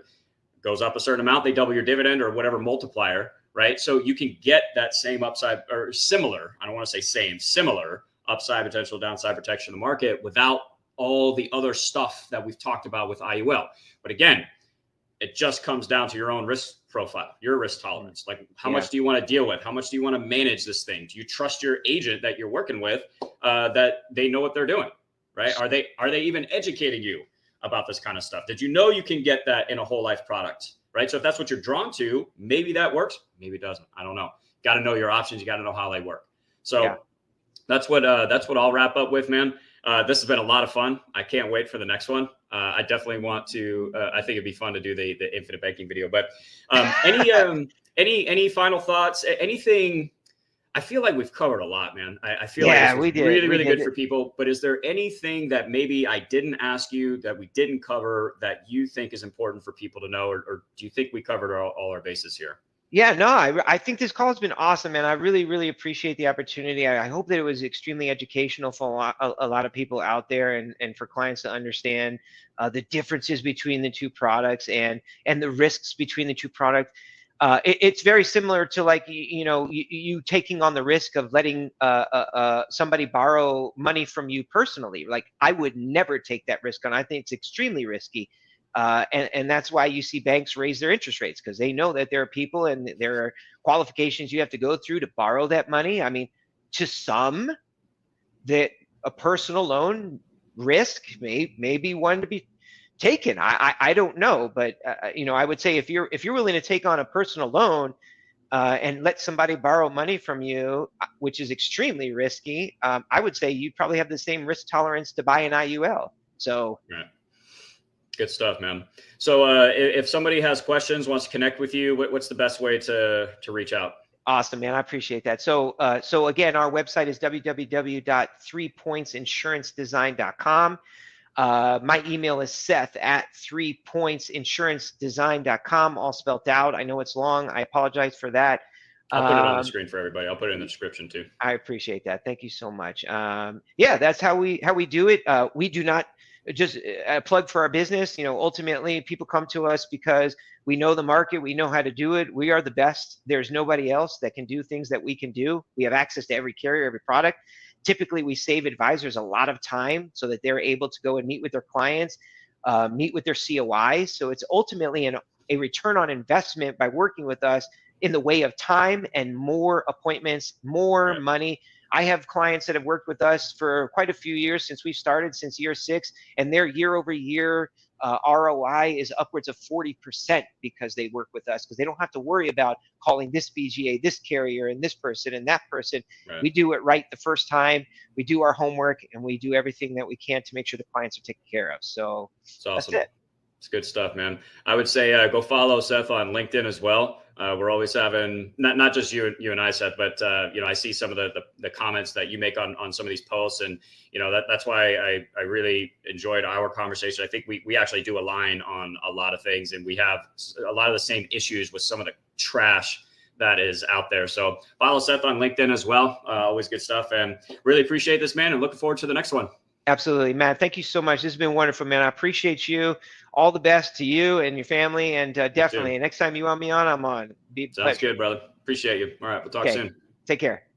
goes up a certain amount, they double your dividend or whatever multiplier, right? So you can get that same upside, or similar, I don't want to say same, similar upside potential, downside protection in the market without all the other stuff that we've talked about with IUL. But again, it just comes down to your own risk profile, your risk tolerance. How much do you want to deal with? How much do you want to manage this thing? Do you trust your agent that you're working with, that they know what they're doing, right? Are they even educating you about this kind of stuff? Did you know you can get that in a whole life product, right? So if that's what you're drawn to, maybe that works, maybe it doesn't. I don't know. Got to know your options. You got to know how they work. So that's what I'll wrap up with, man. This has been a lot of fun. I can't wait for the next one. I definitely want to, I think it'd be fun to do the infinite banking video, but any final thoughts, anything? I feel like we've covered a lot, man. I feel like this was really good for people, but is there anything that maybe I didn't ask you that we didn't cover that you think is important for people to know, or do you think we covered all our bases here? Yeah, no, I think this call has been awesome, and I really, really appreciate the opportunity. I hope that it was extremely educational for a lot of people out there, and for clients to understand the differences between the two products and the risks between the two products. It's very similar to you taking on the risk of letting somebody borrow money from you personally. I would never take that risk on. I think it's extremely risky. And that's why you see banks raise their interest rates, because they know that there are people and there are qualifications you have to go through to borrow that money. I mean, to some, that a personal loan risk may be one to be taken. I don't know, but I would say if you're willing to take on a personal loan and let somebody borrow money from you, which is extremely risky, I would say you probably have the same risk tolerance to buy an IUL. So. Right. Good stuff, man. So if somebody has questions, wants to connect with you, what's the best way to reach out? Awesome, man. I appreciate that. So again, our website is www.3pointsinsurancedesign.com. My email is Seth@3pointsinsurancedesign.com, all spelled out. I know it's long. I apologize for that. I'll put it on the screen for everybody. I'll put it in the description too. I appreciate that. Thank you so much. Yeah, that's how we do it. We do not just plug for our business. Ultimately, people come to us because we know the market. We know how to do it. We are the best. There's nobody else that can do things that we can do. We have access to every carrier, every product. Typically, we save advisors a lot of time so that they're able to go and meet with their clients, meet with their COIs. So it's ultimately a return on investment by working with us in the way of time and more appointments, more money. I have clients that have worked with us for quite a few years since we started, since year 6, and their year-over-year ROI is upwards of 40% because they work with us, because they don't have to worry about calling this BGA, this carrier, and this person and that person. Right. We do it right the first time. We do our homework, and we do everything that we can to make sure the clients are taken care of. So it's awesome. That's it. It's good stuff, man. I would say go follow Seth on LinkedIn as well. We're always having not just you and I, Seth, but I see some of the comments that you make on some of these posts, and that's why I really enjoyed our conversation. I think we actually do align on a lot of things, and we have a lot of the same issues with some of the trash that is out there. So follow Seth on LinkedIn as well. Always good stuff, and really appreciate this, man, and looking forward to the next one. Absolutely, Matt. Thank you so much. This has been wonderful, man. I appreciate you. All the best to you and your family, and definitely next time you want me on, I'm on. Sounds good, brother. Appreciate you. All right, we'll talk soon. Take care.